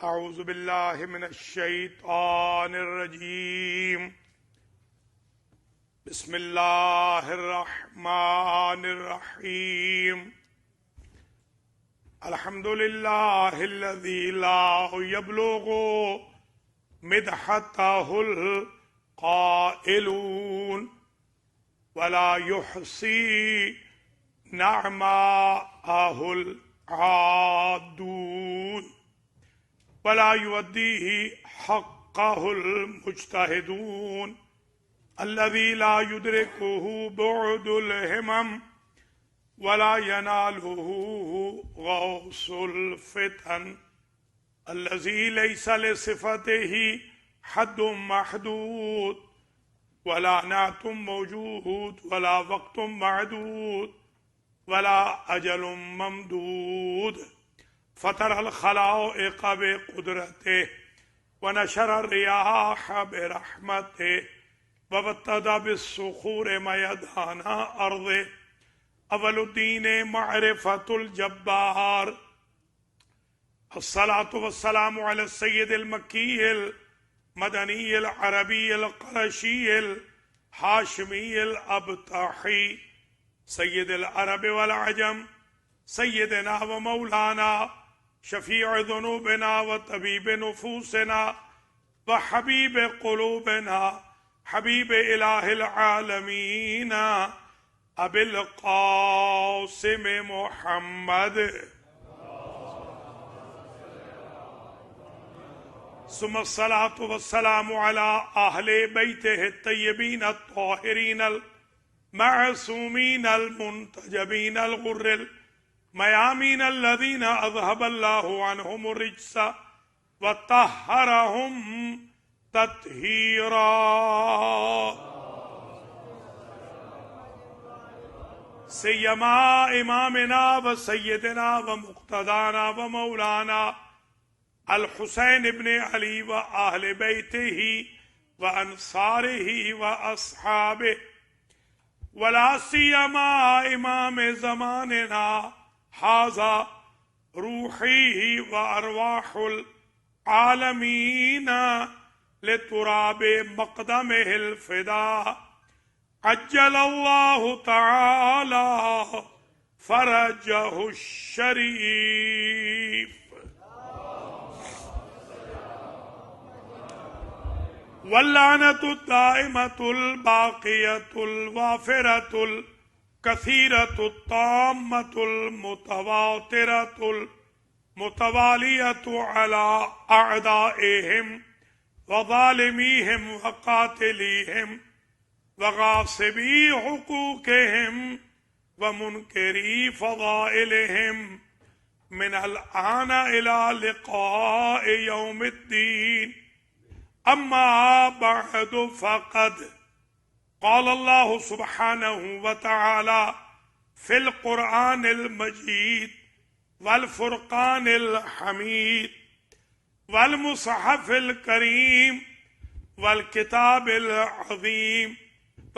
अऊज़ु बिल्लाहि मिनश शैतानिर रजीम। बिस्मिल्लाहिर रहमानिर रहीम। अल्हम्दुलिल्लाहिल्लज़ी ला यब्लुगु मिदहतहुल क़ाइलून वला युहसी नअमाहुल आदून वला युअद्दीहि हक़्क़हुल मुज्तहिदून अल्लज़ी ला युद्रिकुहु बुअदुल हिमम वला यनालुहु गौसुल फितन अल्लज़ी लैसा लिसिफ़तिही हद्दुम महदूद वला नातुम मौजूद वला वक़्तुम मअदूद वला अजलुम ममदूद फ़तरल खलाइक़ बिक़ुदरतिही व नशरर रियाह बिरहमतिही वबत्तदा बिस्सुखूर मयदाना अर्ज़िही अवलुद्दीन मअरिफ़तुल जब्बार। अस्सलातु वस्सलामु अला सय्यदिल मक्कीयिल मदनीयिल अरबिय्यिल क़ुरैशिय्यिल हाशिमिय्यिल अबताही सय्यदिल अरब वल अजम सय्यदना व मौलाना शफ़ीअ ज़ुनूबिना व तबीब नुफूसिना व हबीब क़ुलूबिना हबीब इलाहिल आलमीन अबिल क़ासिम मुहम्मद सुम्मस्सलातु वस्सलामु अला अहले बैतिहि तय्यबीन अत्ताहिरीन मअसूमीन मुंतजबीन गुर्रिल मयामीन अल्लज़ीना अज़हबल्लाहु अन्हुमुर रिज्स व तह्हरहुम तत्हीरा। सय्यमा इमामना व सय्यदना व मुक़्तदाना व मौलाना अल हुसैन इब्न अली व अहले बैतिही व अंसारिही व अस्हाबिही वला सियमा इमाम ज़मानिना हाज़ा रूही व अरवाहुल आलमीन लितुराबे मक़दमिहिल फ़िदा अज्जलल्लाहु तआला फ़रजहु शरीफ। वल्लानतु दाइमतुल बाक़ियतुल वाफ़िरतुल कसीरतु ताम्मतुल मुतवातिरतुल मुतवालियतु अला अअदाइहिम व ज़ालिमीहिम व क़ातिलीहिम व गासिबी हुकूकिहिम व मुनकिरी फ़ज़ाइलिहिम मिनल आन इला लिक़ाइ यौमिद्दीन। अम्मा बअद फ़क़द क़ाल अल्लाहु सुब्हानहु व तआला फ़िल क़ुरआनिल मजीद वल फ़ुरक़ानिल हमीद वल मुसहफ़िल करीम वल किताबिल अज़ीम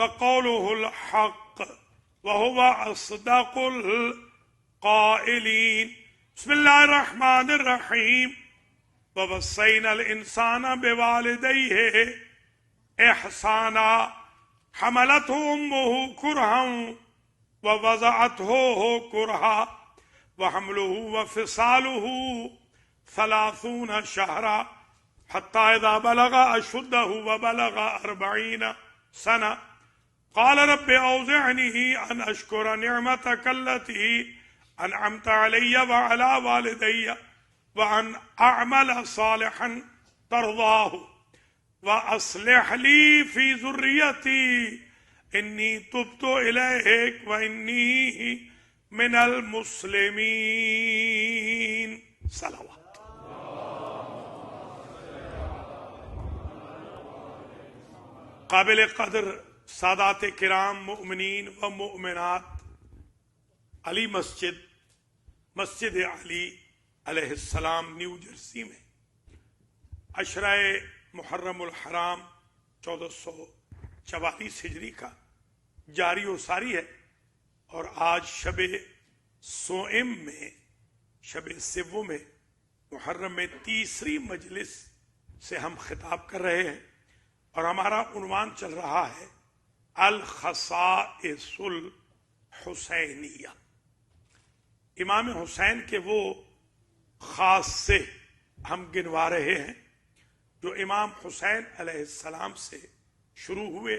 व क़ौलुहुल हक़्क़ व हुवा अस्दक़ुल क़ाइलीन। बिस्मिल्लाहिर रहमानिर रहीम। ववस्सैनल इंसाना बिवालिदैहि इहसाना हमलतहु उम्मुहु कुरहन व वज़अतहु कुरहा व हमलुहु व फ़िसालुहु सलासून शहरा हत्ता इज़ा बलगा अशुद्धहु व बलगा 40 सना क़ाल रब्बि औज़िअनी अन अश्कुर निअमतक अल्लती अनअमत अलय्य व अला वालिदैय व अन अअमल सालिहन तर्ज़ाहु व अस्लिह ली फ़ी ज़ुर्रियती इन्नी तुब्तु इलैक व इन्नी मिनल मुस्लिमीन। सलावत। काबिल क़द्र सादात किराम मुअमिनीन व मुअमिनात अली मस्जिद अली अलैहिस्सलाम न्यू जर्सी में अशराए मुहर्रमुल हराम 1444 हिजरी का जारी व सारी है और आज शबे सोएम में शबे सिव्व में मुहर्रम में तीसरी मजलिस से हम खिताब कर रहे हैं और हमारा उन्वान चल रहा है अल खसाइसुल हुसैनिया। इमाम हुसैन के वो खास से हम गिनवा रहे हैं जो इमाम हुसैन अलैहिस्सलाम से शुरू हुए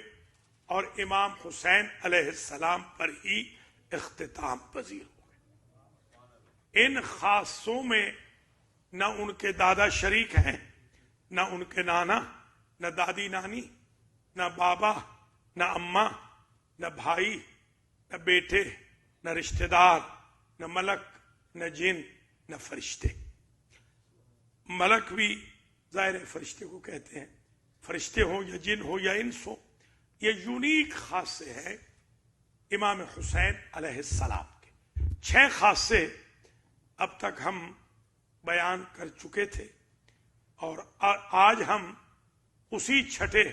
और इमाम हुसैन अलैहिस्सलाम पर ही इख्तिताम पजीर हुए। इन खासों में न उनके दादा शरीक हैं, न उनके नाना, न दादी नानी, न बाबा, न अम्मा, न भाई, न बेटे, न रिश्तेदार, न मलक, न जिन, न फरिश्ते। मलक भी जाहिर फरिश्ते को कहते हैं, फरिश्ते हो या जिन हो या इंस हो, ये यूनिक खासे हैं इमाम हुसैन अलैहिस्सलाम के। 6 खासे अब तक हम बयान कर चुके थे और आज हम उसी छठे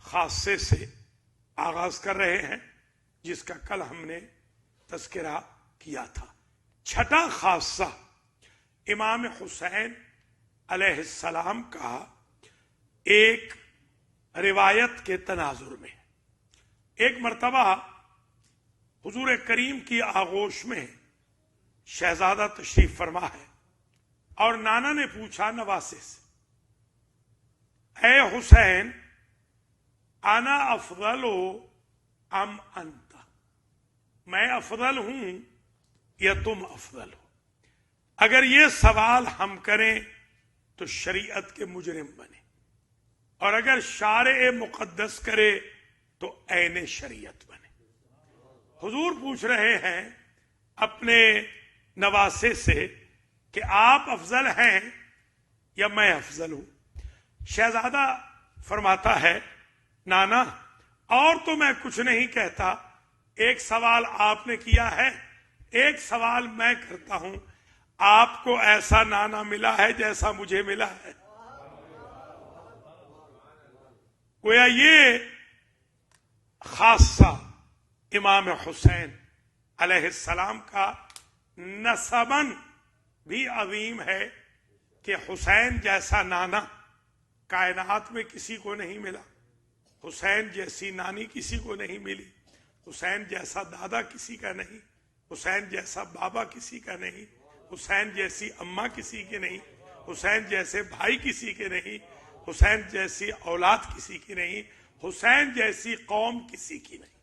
खासे से आगाज कर रहे हैं जिसका कल हमने तज़किरा किया था। छठा खासा इमाम हुसैन अलैहिस्सलाम का एक रिवायत के तनाजुर में। एक मर्तबा हुजूर करीम की आगोश में शहजादा तशरीफ फरमा है और नाना ने पूछा नवासे से, ए हुसैन आना अफजलो अम अंता, मैं अफजल हूं या तुम अफजल हो? अगर ये सवाल हम करें तो शरीयत के मुजरिम बने और अगर शारे मुकद्दस करे तो ऐने शरीयत बने। हुजूर पूछ रहे हैं अपने नवासे से कि आप अफजल हैं या मैं अफजल हूं? शहजादा फरमाता है, नाना और तो मैं कुछ नहीं कहता, एक सवाल आपने किया है, एक सवाल मैं करता हूं, आपको ऐसा नाना मिला है जैसा मुझे मिला है? गोया ये खासा इमाम हुसैन अलैहिस्सलाम का नसबन भी अजीम है कि हुसैन जैसा नाना कायनात में किसी को नहीं मिला, हुसैन जैसी नानी किसी को नहीं मिली, हुसैन जैसा दादा किसी का नहीं, हुसैन जैसा बाबा किसी का नहीं, हुसैन जैसी अम्मा किसी के नहीं, हुसैन जैसे भाई किसी के नहीं, हुसैन जैसी औलाद किसी की नहीं, हुसैन जैसी कौम किसी की नहीं।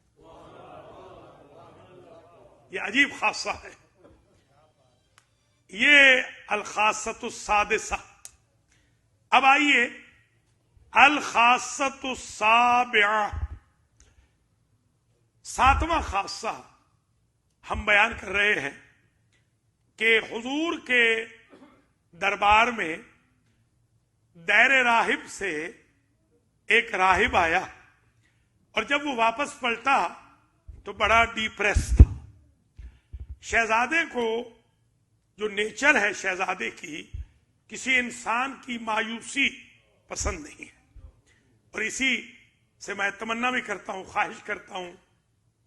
ये अजीब खासा है। ये अल खासतुस सादिसा। अब आइए अल खासतुस साबिआ, 7वां खासा हम बयान कर रहे हैं कि हुजूर के दरबार में दैर राहिब से एक राहिब आया और जब वो वापस पलटा तो बड़ा डिप्रेस था। शहजादे को, जो नेचर है शहजादे की, किसी इंसान की मायूसी पसंद नहीं है और इसी से मैं तमन्ना भी करता हूं, ख्वाहिश करता हूं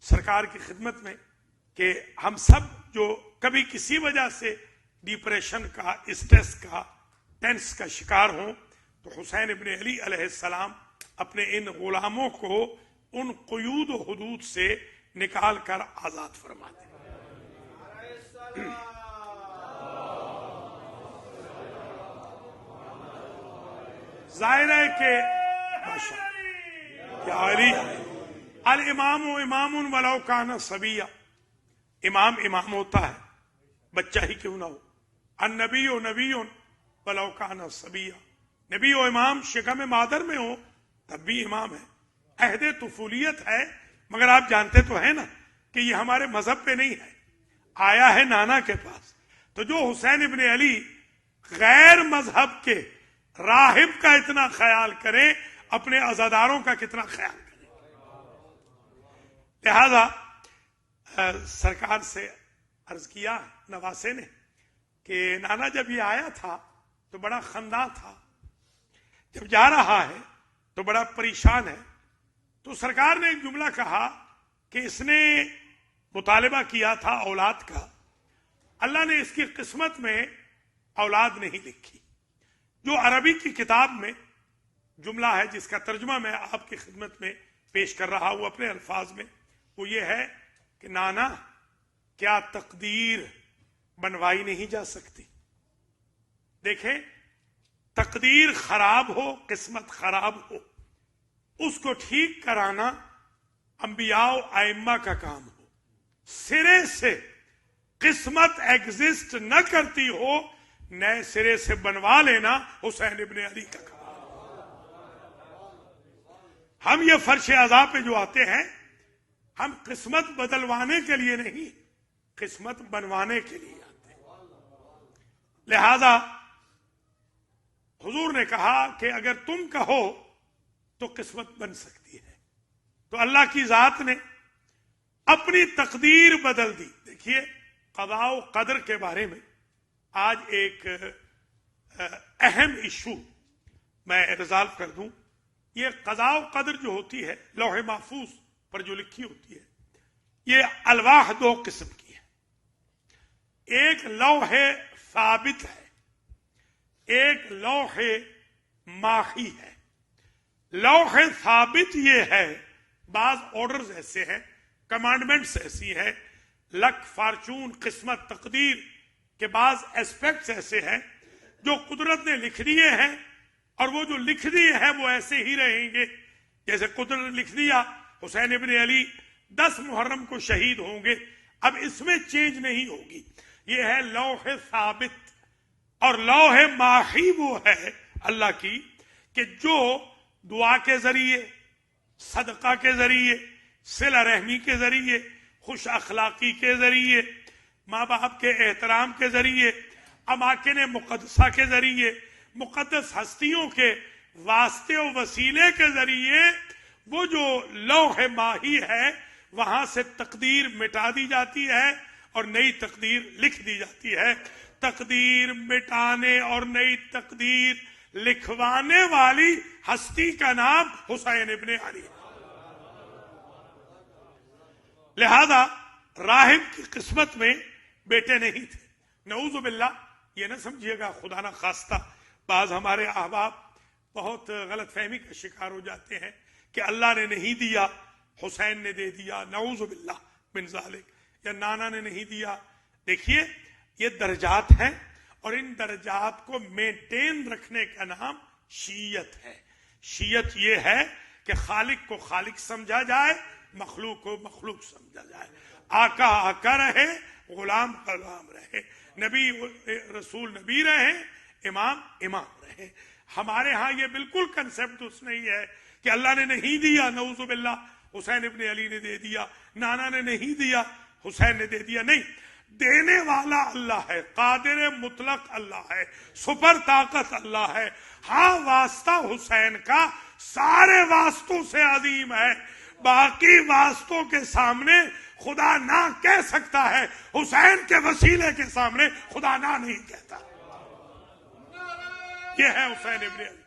सरकार की खिदमत में कि हम सब जो कभी किसी वजह से डिप्रेशन का, स्ट्रेस का, टेंस का शिकार हों, तो हुसैन इब्न अली अलैहिस्सलाम अपने इन गुलामों को उन क़ुयूद व हुदूद से निकाल कर आजाद फरमा दें। जाहिर है कि अल इमाम इमामुन वलौ काना सबिया, इमाम इमाम होता है बच्चा ही क्यों ना हो। अन नबी ओ नबीउन वलौ काना सबिया, नबी ओ इमाम शिकम मादर में हो तब भी इमाम है। अहदे तुफूलियत है, मगर आप जानते तो है ना कि ये हमारे मजहब पे नहीं है, आया है नाना के पास। तो जो हुसैन इब्न अली गैर मजहब के राहिब का इतना ख्याल करे, अपने अजादारों का कितना ख्याल करे। लिहाजा सरकार से अर्ज किया नवासे ने कि नाना जब ये आया था तो बड़ा खंदा था, जब जा रहा है तो बड़ा परेशान है। तो सरकार ने एक जुमला कहा कि इसने मुतालिबा किया था औलाद का, अल्लाह ने इसकी किस्मत में औलाद नहीं लिखी। जो अरबी की किताब में जुमला है जिसका तर्जुमा मैं आपकी खिदमत में पेश कर रहा हूं अपने अल्फाज में, वो ये है कि नाना, क्या तकदीर बनवाई नहीं जा सकती? देखें, तकदीर खराब हो, किस्मत खराब हो, उसको ठीक कराना अंबियाओ आइम्मा का काम हो। सिरे से किस्मत एग्जिस्ट न करती हो, नए सिरे से बनवा लेना हुसैन इब्ने अली का काम। हम ये फर्श अज़ा पे जो आते हैं, हम किस्मत बदलवाने के लिए नहीं, किस्मत बनवाने के लिए आते हैं। लिहाजा हुजूर ने कहा कि अगर तुम कहो तो किस्मत बन सकती है। तो अल्लाह की जात ने अपनी तकदीर बदल दी। देखिए, क़ज़ा व क़दर के बारे में आज एक अहम इशू मैं रिजॉल्व कर दूं। ये क़ज़ा व क़दर जो होती है, लौहे महफूज पर जो लिखी होती है, ये अलवाह दो किस्म की है। एक लौहे साबित है, एक लौहे माही है। लौहे साबित ये है, बाज ऑर्डर्स ऐसे हैं, कमांडमेंट्स ऐसी हैं, लक, फॉर्चून, किस्मत, तकदीर के बाज एस्पेक्ट्स ऐसे हैं जो कुदरत ने लिख दिए हैं, और वो जो लिख दिए हैं वो ऐसे ही रहेंगे। जैसे कुदरत ने लिख दिया हुसैन इब्ने अली 10 मुहर्रम को शहीद होंगे, अब इसमें चेंज नहीं होगी। ये है लौहे साबित। और लौहे माही वो है अल्लाह की कि जो दुआ के जरिए, सदका के जरिए, सिला रहमी के जरिए, खुश अखलाकी के जरिए, माँ बाप के एहतराम के जरिए, अमाकिन मुकद्दसा के जरिए, मुकद्दस हस्तियों के वास्ते और वसीले के जरिए, वो जो लौह माही है वहां से तकदीर मिटा दी जाती है और नई तकदीर लिख दी जाती है। तकदीर मिटाने और नई तकदीर लिखवाने वाली हस्ती का नाम हुसैन इब्ने अली। लिहाजा राहिब की किस्मत में बेटे नहीं थे। नऊज़ु बिल्लाह, ये ना समझिएगा खुदा ना खास्ता, बाज हमारे अहबाब बहुत गलत फहमी का शिकार हो जाते हैं कि अल्लाह ने नहीं दिया, हुसैन ने दे दिया, नऊज़ु बिल्लाह मिन ज़ालिक, या नाना ने नहीं दिया। देखिए, ये दर्जात हैं और इन दर्जात को मेंटेन रखने का नाम शीयत है। शीयत ये है कि खालिक को खालिक समझा जाए, मखलूक को मखलूक समझा जाए, आका आका रहे, गुलाम गुलाम रहे, नबी रसूल नबी रहे, इमाम इमाम रहे। हमारे यहाँ ये बिल्कुल कंसेप्ट उस नहीं है कि अल्लाह ने नहीं दिया, नऊज़ु बिल्लाह हुसैन इब्ने अली ने दे दिया, नाना ने नहीं दिया, हुसैन ने दे दिया। नहीं, देने वाला अल्लाह है, कादिर मुतलक अल्लाह है, सुपर ताकत अल्लाह है। हाँ, वास्ता हुसैन का सारे वास्तों से अजीम है, बाकी वास्तों के सामने खुदा ना कह सकता है, हुसैन के वसीले के सामने खुदा ना नहीं कहता। ये है हुसैन इब्ने अली।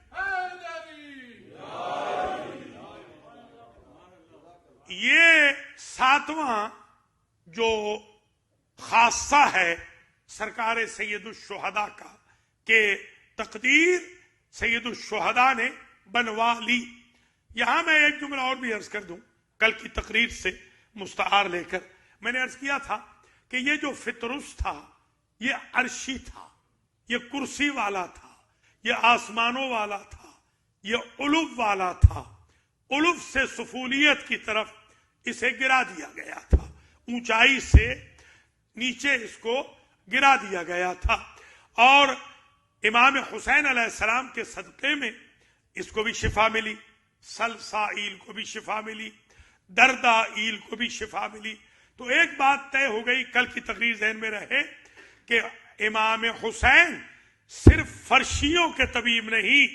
ये 7वां जो खासा है सरकार सैयदुश्शुहदा का, के तकदीर सैयदुश्शुहदा ने बनवा ली। यहां मैं एक जुमला और भी अर्ज कर दूं, कल की तकरीर से मुस्तार लेकर मैंने अर्ज किया था कि ये जो फितरुस था, ये अर्शी था, ये कुर्सी वाला था, ये आसमानों वाला था, ये उलुफ वाला था। उलुफ से सुफूलियत की तरफ इसे गिरा दिया गया था, ऊंचाई से नीचे इसको गिरा दिया गया था। और इमाम हुसैन अलैहिस्सलाम के सदक़े में इसको भी शिफा मिली, सलसाइल को भी शिफा मिली, दर्दाइल को भी शिफा मिली। तो एक बात तय हो गई, कल की तकरीर ज़हन में रहे कि इमाम हुसैन सिर्फ फर्शियों के तबीब नहीं,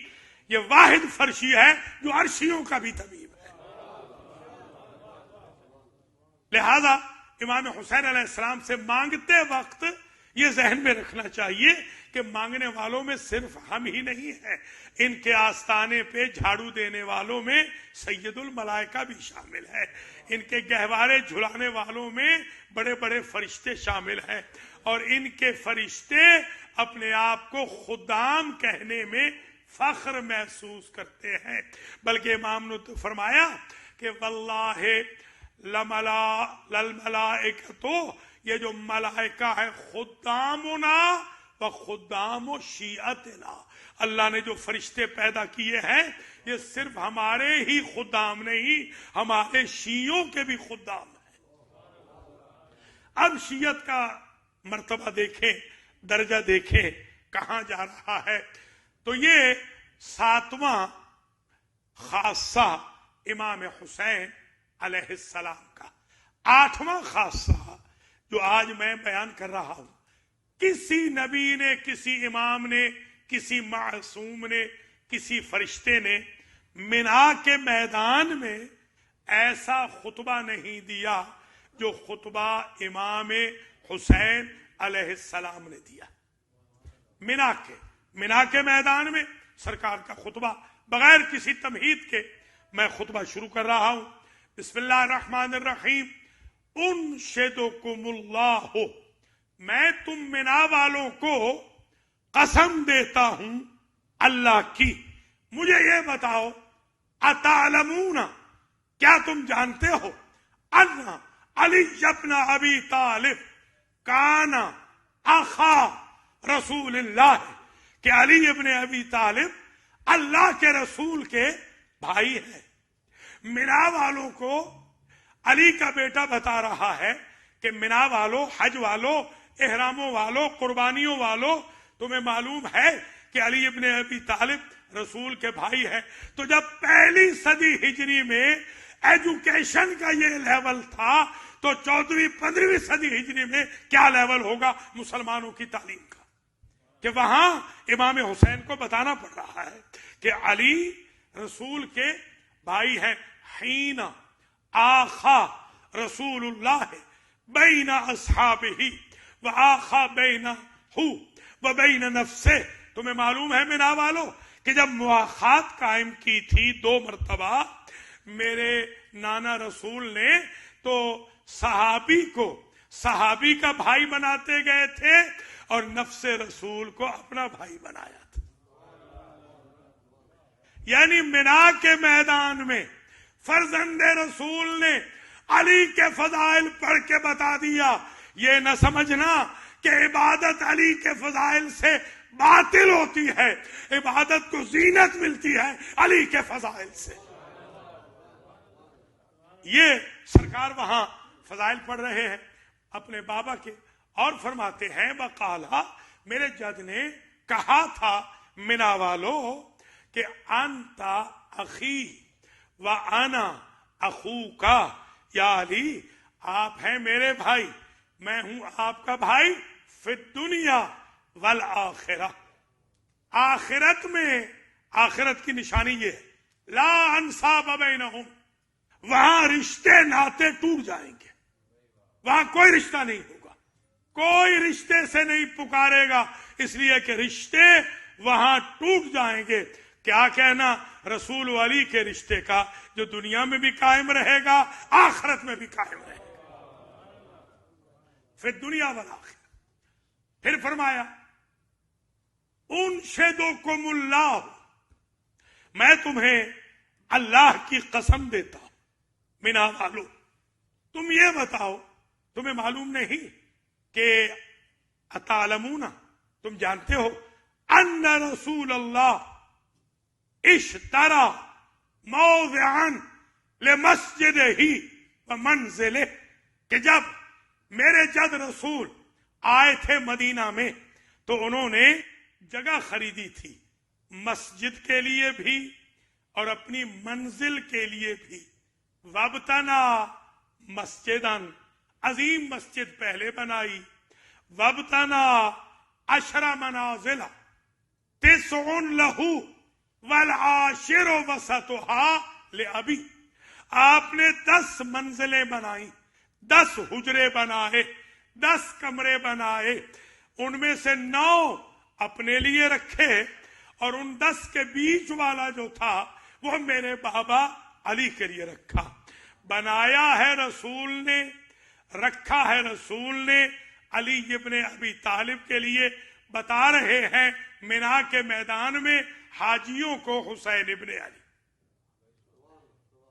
ये वाहिद फर्शी है जो अर्शियों का भी तबीब है। लिहाजा इमाम हुसैन अलैहिस्सलाम से मांगते वक्त ये जहन में रखना चाहिए कि मांगने वालों में सिर्फ हम ही नहीं है, इनके आस्थाने पे झाड़ू देने वालों में सैयदुल मलाइका भी शामिल है, इनके गहवारे झुलाने वालों में बड़े बड़े फरिश्ते शामिल हैं, और इनके फरिश्ते अपने आप को खुदाम कहने में फख्र महसूस करते हैं। बल्कि इमाम ने तो फरमाया कि वल्लाहि ललमलाइकतो, ये जो मलाइका है खुदामुना व खुदाम शियतना, अल्लाह ने जो फरिश्ते पैदा किए हैं ये सिर्फ हमारे ही खुदाम नहीं, हमारे शियों के भी खुदाम है। अब शियत का मर्तबा देखें, दर्जा देखें कहां जा रहा है। तो ये 7वां खासा इमाम हुसैन अलैहिस्सलाम का। 8वां खासा जो आज मैं बयान कर रहा हूं, किसी नबी ने, किसी इमाम ने, किसी मासूम ने, किसी फरिश्ते ने मिना के मैदान में ऐसा खुतबा नहीं दिया जो खुतबा इमाम हुसैन अलैहिस्सलाम ने दिया। मिना के मैदान में सरकार का खुतबा, बगैर किसी तमहीद के मैं खुतबा शुरू कर रहा हूं। बिस्मिल्लाहिर्रहमानिर्रहीम। उनशिदुकुमुल्लाह, मैं तुम मिना वालों को कसम देता हूं अल्लाह की। मुझे ये बताओ, अतालमूना, क्या तुम जानते हो, अन्ना अली इब्न अबी तालिब काना आखा रसूलिल्लाह, कि अली इब्न अबी तालिब अल्लाह के रसूल के भाई है। मिना वालों को अली का बेटा बता रहा है कि मिना वालों, हज वालों, एहरामों वालों, कुर्बानियों वालों, तुम्हें मालूम है कि अली इब्न अबी तालिब रसूल के भाई है। तो जब पहली सदी हिजरी में एजुकेशन का ये लेवल था, तो 14वीं 15वीं सदी हिजरी में क्या लेवल होगा मुसलमानों की तालीम का, कि वहां इमाम हुसैन को बताना पड़ रहा है कि अली रसूल के भाई हैं। हीना आखा रसूलुल्लाह बैना अस्हाबिही व आखा बैना हु व बैना नफ्से। तुम्हें मालूम है मिना वालों कि जब मुआखात कायम की थी 2 मरतबा मेरे नाना रसूल ने, तो सहाबी का भाई बनाते गए थे और नफ्से रसूल को अपना भाई बनाया था। यानी मिना के मैदान में फर्जंदे रसूल ने अली के फजाइल पढ़ के बता दिया। ये न समझना कि इबादत अली के फजाइल से बातिल होती है, इबादत को जीनत मिलती है अली के फजाइल से। ये सरकार वहां फजाइल पढ़ रहे हैं अपने बाबा के, और फरमाते हैं वकाला, मेरे जद ने कहा था मिना वालों कि अंता अखी व आना अखू का, या अली आप हैं मेरे भाई, मैं हूं आपका भाई, फिर दुनिया वल आखिरा, आखिरत में, आखिरत की निशानी ये है, ला अंसाब बैनहुम, वहां रिश्ते नाते टूट जाएंगे, वहां कोई रिश्ता नहीं होगा, कोई रिश्ते से नहीं पुकारेगा, इसलिए कि रिश्ते वहां टूट जाएंगे। क्या कहना रसूल अली के रिश्ते का, जो दुनिया में भी कायम रहेगा, आखिरत में भी कायम रहेगा, फिर दुनिया वाला आखिर। फिर फरमाया उनशिदुकुमुल्लाह, मैं तुम्हें अल्लाह की कसम देता हूं मिना वालों, तुम ये बताओ, तुम्हें मालूम नहीं कि अतालमूना, तुम जानते हो, अन्ना रसूल अल्लाह इश्तरा मौज़िअन ले मस्जिद ही व मंजिले, कि जब मेरे जद रसूल आए थे मदीना में तो उन्होंने जगह खरीदी थी, मस्जिद के लिए भी और अपनी मंजिल के लिए भी। वबतना मस्जिदन, अजीम मस्जिद पहले बनाई, वबतना अशरा मनाजिला तिसउन लहू वल आशिरो वसतुहा ले अभी, आपने 10 मंजिलें बनाई, 10 हुजरे बनाए, 10 कमरे बनाए, उनमें से 9 अपने लिए रखे और उन 10 के बीच वाला जो था वो मेरे बाबा अली के लिए रखा। बनाया है रसूल ने, रखा है रसूल ने अली इब्ने अबी तालिब के लिए, बता रहे हैं मिना के मैदान में हाजियों को हुसैन इब्ने अली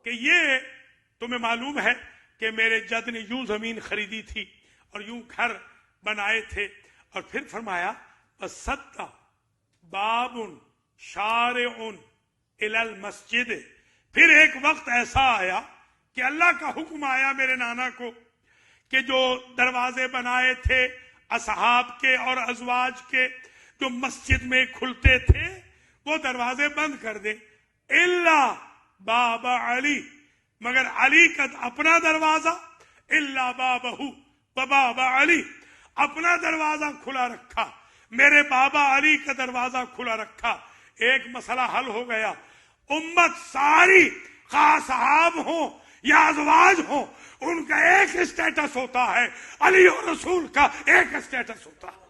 कि ये तुम्हें मालूम है कि मेरे जद ने यूं जमीन खरीदी थी और यूं घर बनाए थे। और फिर फरमाया सत्ता बाबुन शारिउन इलल मस्जिद। फिर एक वक्त ऐसा आया कि अल्लाह का हुक्म आया मेरे नाना को कि जो दरवाजे बनाए थे असहाब के और अजवाज के जो मस्जिद में खुलते थे वो दरवाजे बंद कर दे, इल्ला बाबा अली, मगर अली का अपना दरवाजा, इल्ला बाबहू बाबा अली, अपना दरवाजा खुला रखा, मेरे बाबा अली का दरवाजा खुला रखा। एक मसला हल हो गया। उम्मत सारी खासहाब हो या अजवाज हो, उनका एक स्टेटस होता है, अली और रसूल का एक स्टेटस होता है।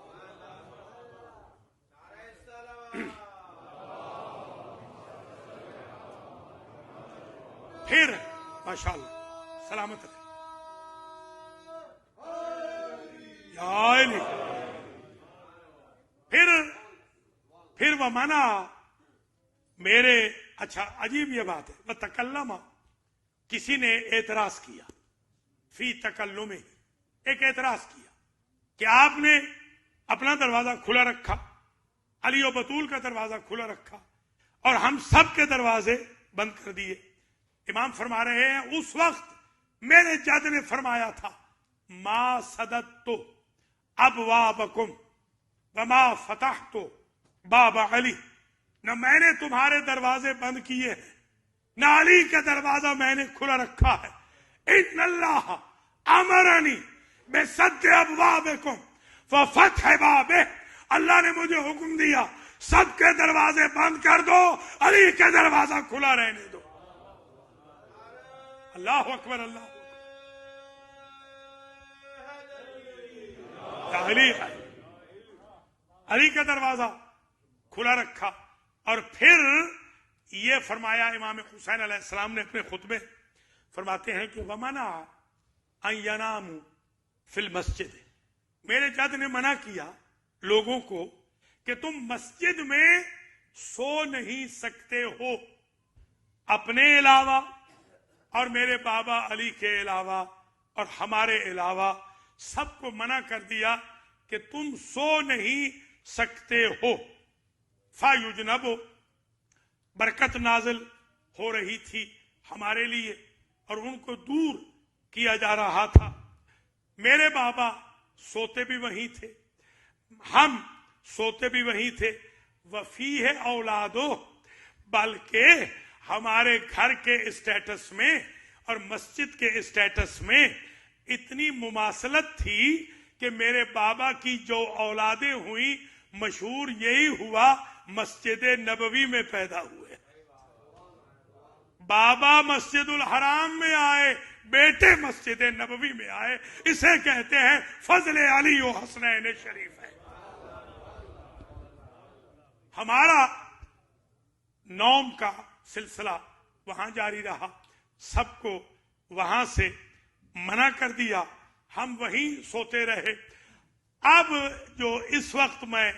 फिर माशाअल्लाह सलामत रहे। फिर वह मना मेरे, अच्छा अजीब ये बात है, वह तकल्लमा, किसी ने एतराज किया, फी तकल्लुमे, एक एतराज किया कि आपने अपना दरवाजा खुला रखा, अली और बतूल का दरवाजा खुला रखा और हम सब के दरवाजे बंद कर दिए। इमाम फरमा रहे हैं उस वक्त मेरे जद ने फरमाया था, मा सदत्तो अबवाबकुम वमा फतहतो बाबा अली, न मैंने तुम्हारे दरवाजे बंद किए हैं न अली का दरवाजा मैंने खुला रखा है। इन्नल्लाह अमरनी बेसद्द अबवाबकुम व फतह बाबे, अल्लाह ने मुझे हुक्म दिया सबके दरवाजे बंद कर दो, अली का दरवाजा खुला रहने दो। अल्लाह अकबर, अल्लाह अली का दरवाजा खुला रखा। और फिर ये फरमाया इमाम हुसैन अलैहिस्सलाम ने अपने खुतबे फरमाते हैं कि वमना अयनामु फिल मस्जिद, मेरे जद ने मना किया लोगों को कि तुम मस्जिद में सो नहीं सकते हो, अपने अलावा और मेरे बाबा अली के अलावा और हमारे अलावा सबको मना कर दिया कि तुम सो नहीं सकते हो। फायुजनबो, बरकत नाजिल हो रही थी हमारे लिए और उनको दूर किया जा रहा था। मेरे बाबा सोते भी वहीं थे, हम सोते भी वहीं थे। वफी है औलादो, बल्कि हमारे घर के स्टेटस में और मस्जिद के स्टेटस में इतनी मुमासलत थी कि मेरे बाबा की जो औलादें हुई मशहूर यही हुआ मस्जिद नबवी में पैदा हुए। बाबा मस्जिदुल हराम में आए, बेटे मस्जिद नबवी में आए। इसे कहते हैं फजले अली व हसनैन शरीफ है। हमारा नौम का सिलसिला वहां जारी रहा, सबको वहां से मना कर दिया, हम वहीं सोते रहे। अब जो इस वक्त मैं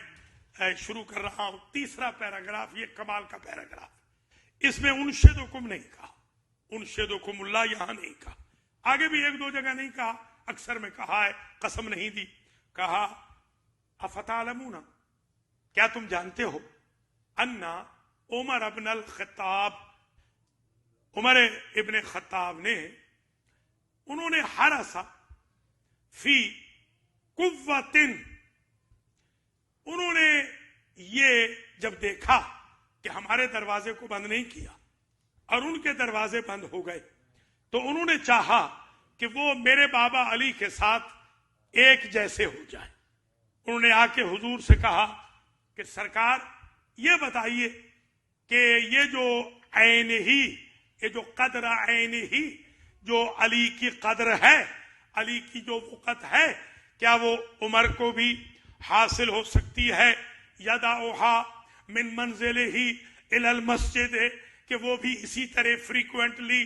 शुरू कर रहा हूं तीसरा पैराग्राफ, ये कमाल का पैराग्राफ, इसमें उनशेदुकुम नहीं कहा, उनशेदुकुमुल्लाह यहां नहीं कहा, आगे भी एक दो जगह नहीं कहा, अक्सर में कहा है, कसम नहीं दी। कहा अफतालमुना, क्या तुम जानते हो, अन्ना उमर अब्न अल खत्ताब, उमर इब्न खत्ताब ने, उन्होंने हरसा फी कुव्वतिन, उन्होंने ये जब देखा कि हमारे दरवाजे को बंद नहीं किया और उनके दरवाजे बंद हो गए, तो उन्होंने चाहा कि वो मेरे बाबा अली के साथ एक जैसे हो जाए। उन्होंने आके हुजूर से कहा कि सरकार ये बताइए कि ये जो ऐन ही, ये जो कदर ऐन ही, जो अली की कदर है, अली की जो वक़्त है, क्या वो उमर को भी हासिल हो सकती है? यदाउहा मिन मंजिल ही इलल मस्जिद, कि वो भी इसी तरह फ्रीक्वेंटली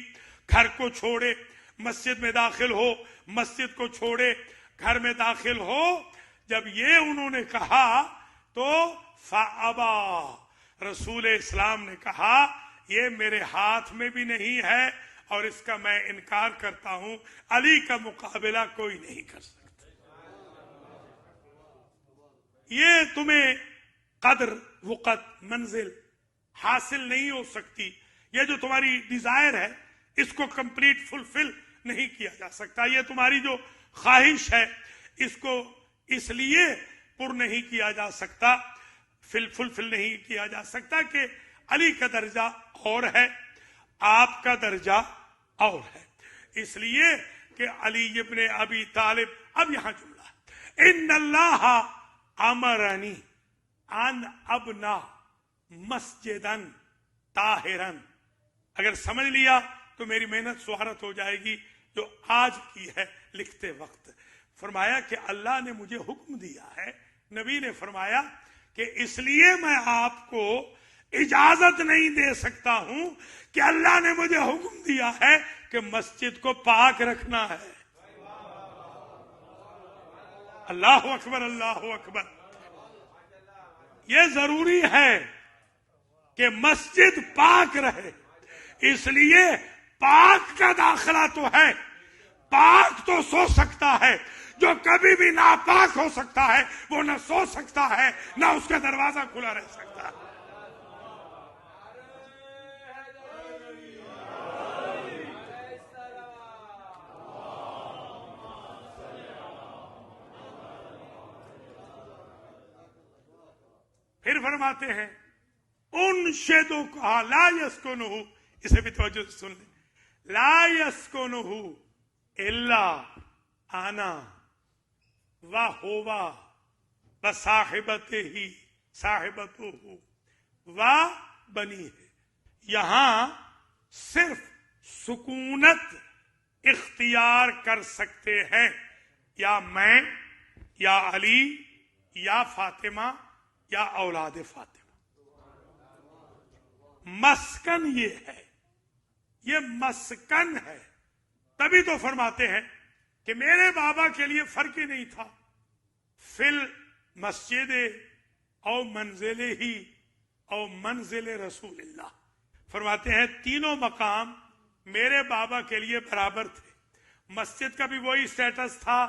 घर को छोड़े मस्जिद में दाखिल हो, मस्जिद को छोड़े घर में दाखिल हो। जब ये उन्होंने कहा तो फ़अबा, रसूल इस्लाम ने कहा ये मेरे हाथ में भी नहीं है और इसका मैं इनकार करता हूं, अली का मुकाबला कोई नहीं कर सकता। ये तुम्हें कद्र, वक़्त, मंजिल हासिल नहीं हो सकती। ये जो तुम्हारी डिजायर है इसको कंप्लीट फुलफिल नहीं किया जा सकता। ये तुम्हारी जो ख्वाहिश है इसको इसलिए पूर्ण नहीं किया जा सकता, फुलफिल नहीं किया जा सकता कि अली का दर्जा और है, आपका दर्जा और है। इसलिए कि अली इब्ने अबी तालिब, अब यहां जुमला इन्नल्लाह अमरनी अन अबना मस्जिदन ताहिरन, अगर समझ लिया तो मेरी मेहनत स्वारत हो जाएगी जो आज की है लिखते वक्त। फरमाया कि अल्लाह ने मुझे हुक्म दिया है, नबी ने फरमाया कि इसलिए मैं आपको इजाजत नहीं दे सकता हूं कि अल्लाह ने मुझे हुक्म दिया है कि मस्जिद को पाक रखना है। अल्लाह अकबर, अल्लाह अकबर। यह जरूरी है कि मस्जिद पाक रहे, इसलिए पाक का दाखिला तो है। पाक तो सो सकता है, जो कभी भी नापाक हो सकता है वो न सो सकता है न उसका दरवाजा खुला रह सकता है। फिर फरमाते हैं उन शेदों का ला यस्कुनुहु, इसे भी तवज्जो से सुन ले, ला यस्कुनुहु इल्ला आना व होवा व साहिबते ही साहिबतु व बनी है। यहां सिर्फ सुकूनत इख्तियार कर सकते हैं या मैं या अली या फातिमा या औलाद फातिमा। मस्कन ये है, ये मस्कन है। तभी तो फरमाते हैं कि मेरे बाबा के लिए फर्क ही नहीं था फिल मस्जिद और मंजिले ही और मंजिल रसूलिल्लाह। फरमाते हैं तीनों मकाम मेरे बाबा के लिए बराबर थे। मस्जिद का भी वही स्टेटस था,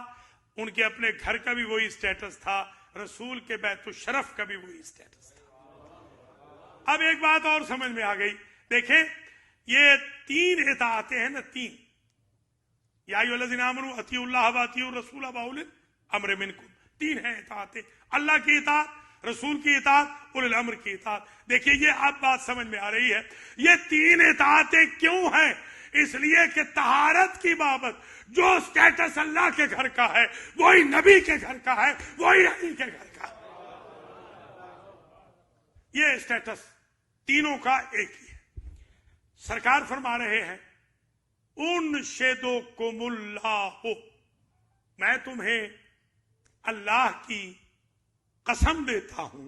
उनके अपने घर का भी वही स्टेटस था, रसूल के बैतुल शरफ का भी वही स्टेटस था। अब एक बात और समझ में आ गई, देखें ये तीन इताअतें हैं ना, तीन, या अय्युहल्लज़ीना आमनू अतीउल्लाह व अतीउर रसूल व उलिल अम्र मिनकुम, तीन है इताअतें, अल्लाह की इताअत, रसूल की इताअत, उलिल अम्र की इताअत। देखिए ये अब बात समझ में आ रही है। ये तीन इताअतें क्यों हैं? इसलिए कि तहारत की बाबत जो स्टेटस अल्लाह के घर का है वही नबी के घर का है, वही अली के घर का है। ये स्टेटस तीनों का एक ही है। सरकार फरमा रहे हैं उन शेदो कुमुल्लाह, मैं तुम्हें अल्लाह की कसम देता हूं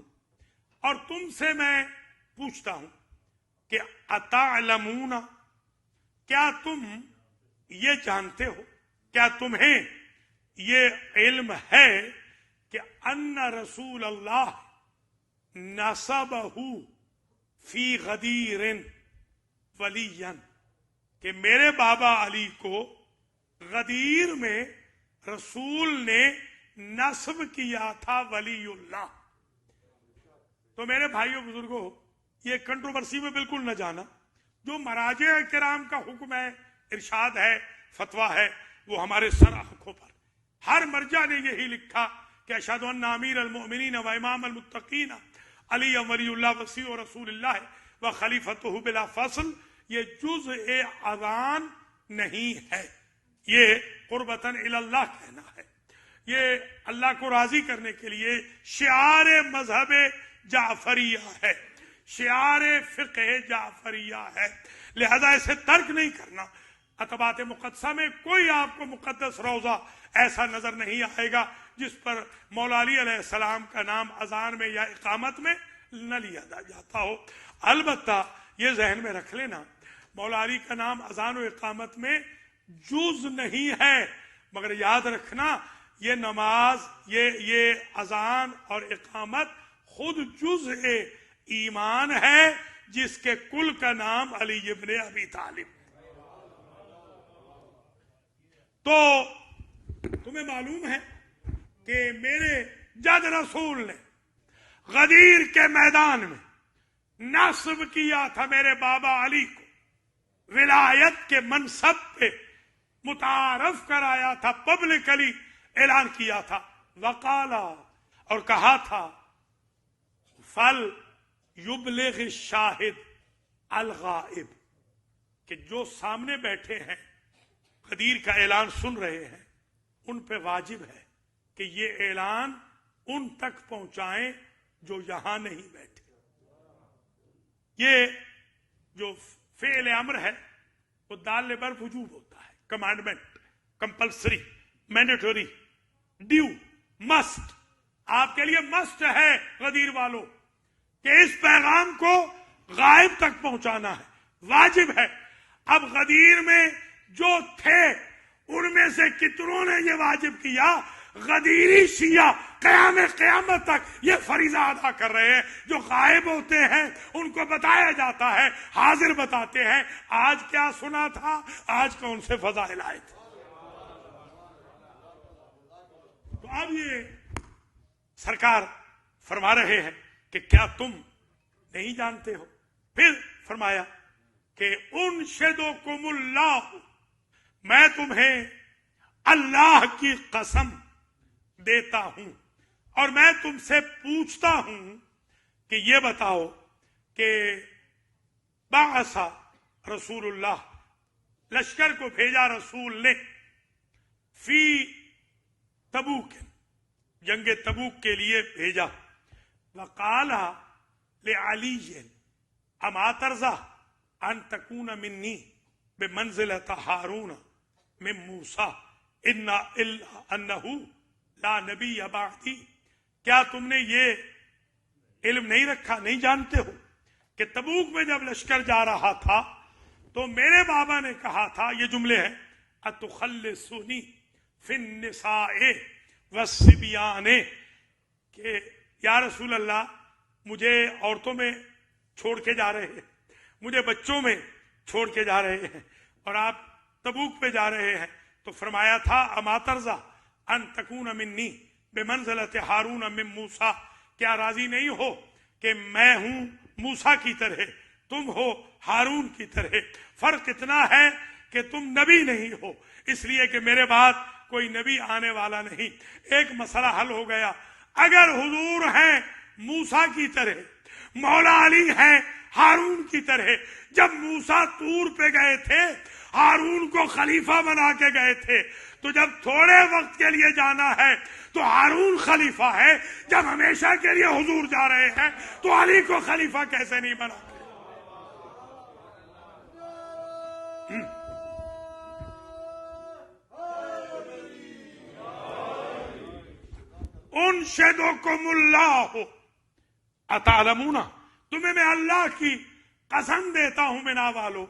और तुमसे मैं पूछता हूं कि अतालमूना, क्या तुम ये जानते हो, क्या तुम्हें ये इल्म है कि अन्ना रसूल अल्लाह नसबहू फी गदीरिन वलियन, कि मेरे बाबा अली को गदीर में रसूल ने नस्ब किया था वलीउल्लाह। तो मेरे भाइयों बुजुर्गों, ये कंट्रोवर्सी में बिल्कुल न जाना। जो मराजे किराम का हुक्म है, इरशाद है, फतवा है, वो हमारे सर आंखों पर। हर मर्जा ने यही लिखा कि अशहदु अन्ना अमीर अल मोमिनीन व इमाम अल मुत्तकीन अली वलीउल्लाह वसी व रसूलुल्लाह व खलीफतुहु बिला फस्ल। ये जुज़-ए अज़ान नहीं है, ये कुर्बतन इलल्लाह कहना है, ये अल्लाह को राजी करने के लिए शिआर मजहब जाफरिया है, शिआर फिक़्ह जाफरिया है। लिहाजा इसे तर्क नहीं करना। अतबात मुक़द्दसा में कोई आपको मुक़द्दस रोजा ऐसा नजर नहीं आएगा जिस पर मौला अली अलैहिस्सलाम का नाम अजान में या इकामत में न लिया जाता हो। अलबत्ता ये जहन में रख लेना, मौला अली का नाम अजान और इकामत में जुज नहीं है, मगर याद रखना ये नमाज, ये अजान और इकामत खुद जुज़ ईमान है, जिसके कुल का नाम अली इब्ने अबी तालिब। तो तुम्हें मालूम है कि मेरे जद रसूल ने गदीर के मैदान में नस्ब किया था मेरे बाबा अली को, विलायत के मनसब पे मुतारफ कराया था, पब्लिकली ऐलान किया था। वकाला, और कहा था, फल युबलिग शाहिद अल गाइब, कि जो सामने बैठे हैं गदीर का ऐलान सुन रहे हैं, उन पे वाजिब है कि ये ऐलान उन तक पहुंचाएं जो यहां नहीं बैठे। ये जो फेल अमर है वो दाल बर वजूब होता है, commandment, compulsory, mandatory, due, must. आपके लिए मस्ट है गदीर वालों कि इस पैगाम को गायब तक पहुंचाना है, वाजिब है। अब गदीर में जो थे उनमें से कितनों ने ये वाजिब किया? गदीरी शिया क़यामत तक ये फरीजा अदा कर रहे हैं। जो गायब होते हैं उनको बताया जाता है, हाजिर बताते हैं, आज क्या सुना था, आज कौन से फजाइल आए थे। तो अब ये सरकार फरमा रहे हैं कि क्या तुम नहीं जानते हो? फिर फरमाया कि उनशदुकुमुल्लाह, मैं तुम्हें अल्लाह की कसम देता हूं और मैं तुमसे पूछता हूं कि ये बताओ कि बाअसा रसूलुल्लाह, लश्कर को भेजा रसूल ने, फी तबूक, जंगे तबूक के लिए भेजा। वकाला ले अली अमा तरजा अन तकून मिन्नी बेमंजिलत हारून मिन मूसा इन्ना इल्ला अन्नहु ला नबी बादी। क्या तुमने ये इल्म नहीं रखा, नहीं जानते हो कि तबूक में जब लश्कर जा रहा था तो मेरे बाबा ने कहा था, ये जुमले हैं, अतुखल्लिसुनी फिन निसाए वस्सिबियाने, कि या रसूल अल्लाह, मुझे औरतों में छोड़ के जा रहे हैं, मुझे बच्चों में छोड़ के जा रहे हैं और आप तबूक पे जा रहे हैं। तो फरमाया था, अमा तरजा अन तकून मिन्नी बेमंज़िलत हारून मिन मूसा, क्या राजी नहीं हो कि मैं हूं मूसा की तरह, तुम हो हारून की तरह। फर्क इतना है कि तुम नबी नहीं हो, इसलिए कि मेरे बाद कोई नबी आने वाला नहीं। एक मसला हल हो गया। अगर हुजूर हैं मूसा की तरह, मौला अली हैं हारून की तरह, जब मूसा तूर पे गए थे हारून को खलीफा बना के गए थे, तो जब थोड़े वक्त के लिए जाना है तो हारून खलीफा है, जब हमेशा के लिए हुजूर जा रहे हैं तो अली को खलीफा कैसे नहीं बना? उनशदुकुमुल्लाह अतालमूना, तुम्हें मैं अल्लाह की कसम देता हूं मिना वालो,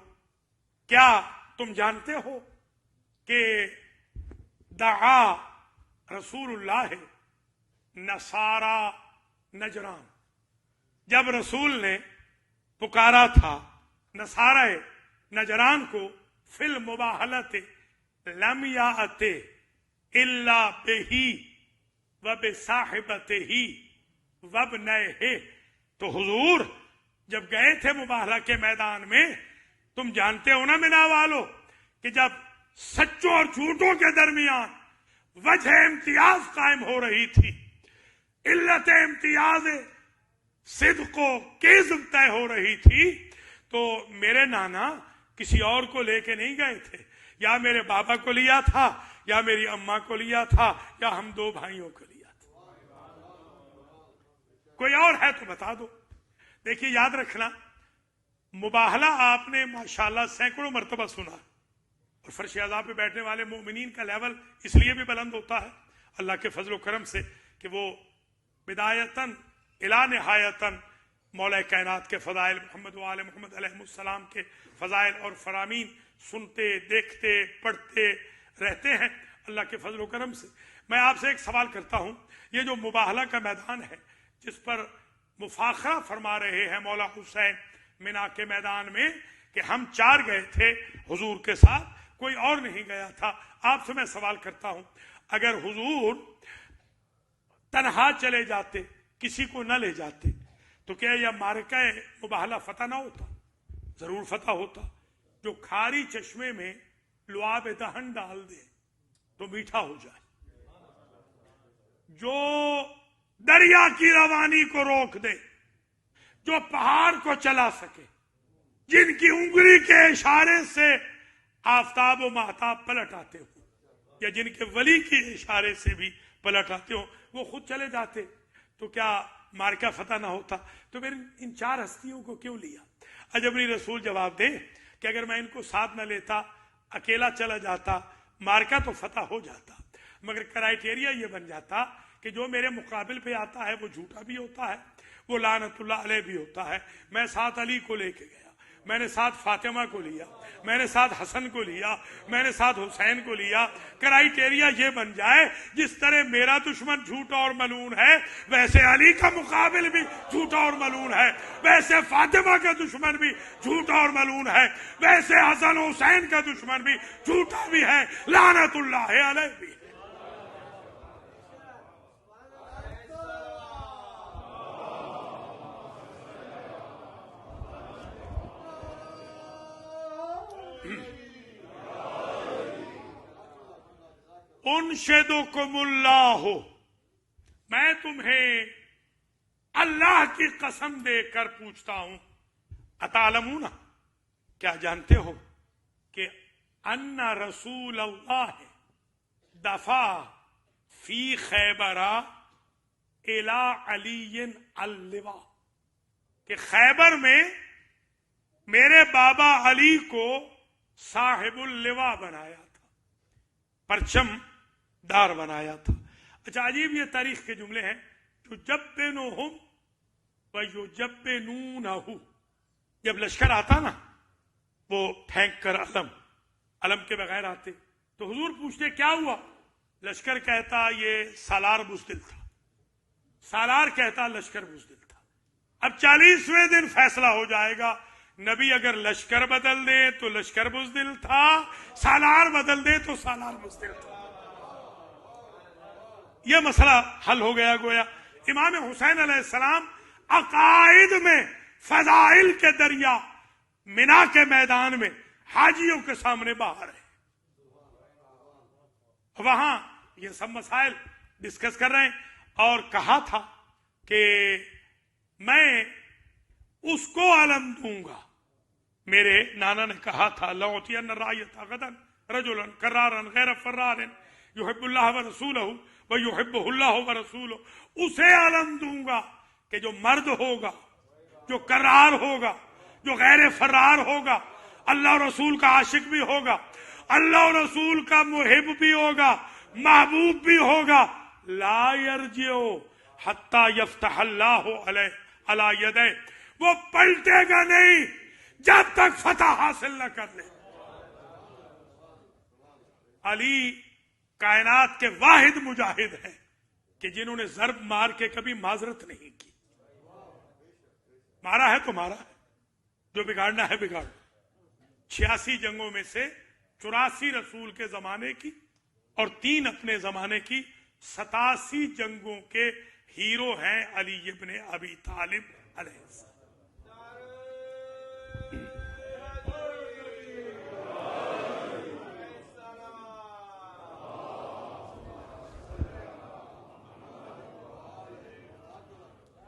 क्या तुम जानते हो कि दआ रसूलुल्लाह नसारा नजरान, जब रसूल ने पुकारा था नसारा नजरान को, फिल मुबाहलत लम याते इल्ला बेही वब साहिबते ही वब नए, तो हुजूर जब गए थे मुबाहला के मैदान में, तुम जानते हो ना मिना वालो कि जब सच्चों और झूठों के दरमियान वजह इम्तियाज कायम हो रही थी, इल्लत इम्तियाज सिद्को किज़्ब तय हो रही थी, तो मेरे नाना किसी और को लेके नहीं गए थे, या मेरे बाबा को लिया था, या मेरी अम्मा को लिया था, या हम दो भाइयों को लिया था। कोई और है तो बता दो। देखिए, याद रखना, मुबाहला आपने माशाल्लाह सैकड़ों मरतबा सुना, और फर्श आज़ा पे बैठने वाले मोमिनीन का लेवल इसलिए भी बुलंद होता है अल्लाह के फजल करम से कि वो बिदायतन इला निहायतन मौला कायनात के फ़ज़ाइल मोहम्मद व आले मोहम्मद अलैहिस्सलाम के फ़ज़ाइल और फरामीन सुनते, देखते, पढ़ते रहते हैं अल्लाह के फजल करम से। मैं आपसे एक सवाल करता हूं, ये जो मुबाहला का मैदान है जिस पर मुफाखरा फरमा रहे हैं मौला हुसैन मिना के मैदान में कि हम 4 गए थे हुजूर के साथ, कोई और नहीं गया था। आपसे मैं सवाल करता हूं, अगर हुजूर तन्हा चले जाते, किसी को न ले जाते, तो क्या यह मार्का मुबाहला फतह ना होता? जरूर फतह होता। जो खारी चश्मे में लुआब दहन डाल दे तो मीठा हो जाए, जो दरिया की रवानी को रोक दे, जो पहाड़ को चला सके, जिनकी उंगली के इशारे से आफताब व महताब पलट आते हो, या जिनके वली के इशारे से भी पलट आते हो, वो खुद चले जाते, तो क्या मार्का फतह ना होता? तो फिर इन 4 हस्तियों को क्यों लिया? अजबरी रसूल जवाब दे कि अगर मैं इनको साथ न लेता, अकेला चला जाता, मार्का तो फतह हो जाता, मगर क्राइटेरिया ये बन जाता कि जो मेरे मुकाबिल पे आता है वो झूठा भी होता है, वो लानतुल्लाह अलैह भी होता है। मैं साथ अली को लेके गया, मैंने साथ फातिमा को लिया, मैंने साथ हसन को लिया, मैंने साथ हुसैन को लिया। क्राइटेरिया ये बन जाए, जिस तरह मेरा दुश्मन झूठा और मलून है, वैसे अली का मुकाबिल भी झूठा और मलून है, वैसे फातिमा का दुश्मन भी झूठा और मलून है, वैसे हसन हुसैन का दुश्मन भी झूठा भी है, लानतुल्लाह अलैह भी है। उनशदुकुमुल्लाह, मैं तुम्हें अल्लाह की कसम देकर पूछता हूं, अतालमूना, क्या जानते हो कि अन्ना रसूल अल्लाह दफा फी खैबरा इला अलीयन अल्लिवा, कि खैबर में मेरे बाबा अली को साहिबुल लिवा बनाया था, परचम दार बनाया था। अच्छा, अजीब ये तारीख के जुमले हैं। जो जब्बेनुहुम व युजब्बेनूनहु, जब लश्कर आता ना, वो फेंक कर अलम के बगैर आते, तो हुजूर पूछते क्या हुआ? लश्कर कहता ये सालार बुज़दिल था, सालार कहता लश्कर बुज़दिल था। अब 40वें दिन फैसला हो जाएगा, नबी अगर लश्कर बदल दे तो लश्कर बुज़दिल था, सालार बदल दे तो सालार बुज़दिल था। यह मसला हल हो गया गोया। इमाम हुसैन अलैहिस्सलाम अकाइद में फजाइल के दरिया मिना के मैदान में हाजियों के सामने बाहर है, वहां ये सब मसाइल डिस्कस कर रहे हैं। और कहा था कि मैं उसको अलम दूंगा, मेरे नाना ने कहा था, लौतियन रायता गदन रजुलन करारन गैर फर्रारन युहिब्बुल्लाह व रसूलहु व युहिब्बुहुल्लाह व रसूलहु, उसे अलम दूंगा कि जो मर्द होगा, जो करार होगा, जो गैर फर्रार होगा, अल्लाह रसूल का आशिक भी होगा, अल्लाह रसूल का मुहिब भी होगा, महबूब भी होगा, ला यरजिओ हत्ता यफ्तहल्लाहु अलैह अला यदै, वो पलटेगा नहीं जब तक फतह हासिल न कर ले। अली कायनात के वाहिद मुजाहिद हैं कि जिन्होंने जर्ब मार के कभी माजरत नहीं की। मारा है तो मारा है, जो बिगाड़ना है बिगाड़। 86 जंगों में से 84 रसूल के जमाने की और 3 अपने जमाने की, 87 जंगों के हीरो हैं अली इब्ने अबी तालिब अलैहिस्सलाम।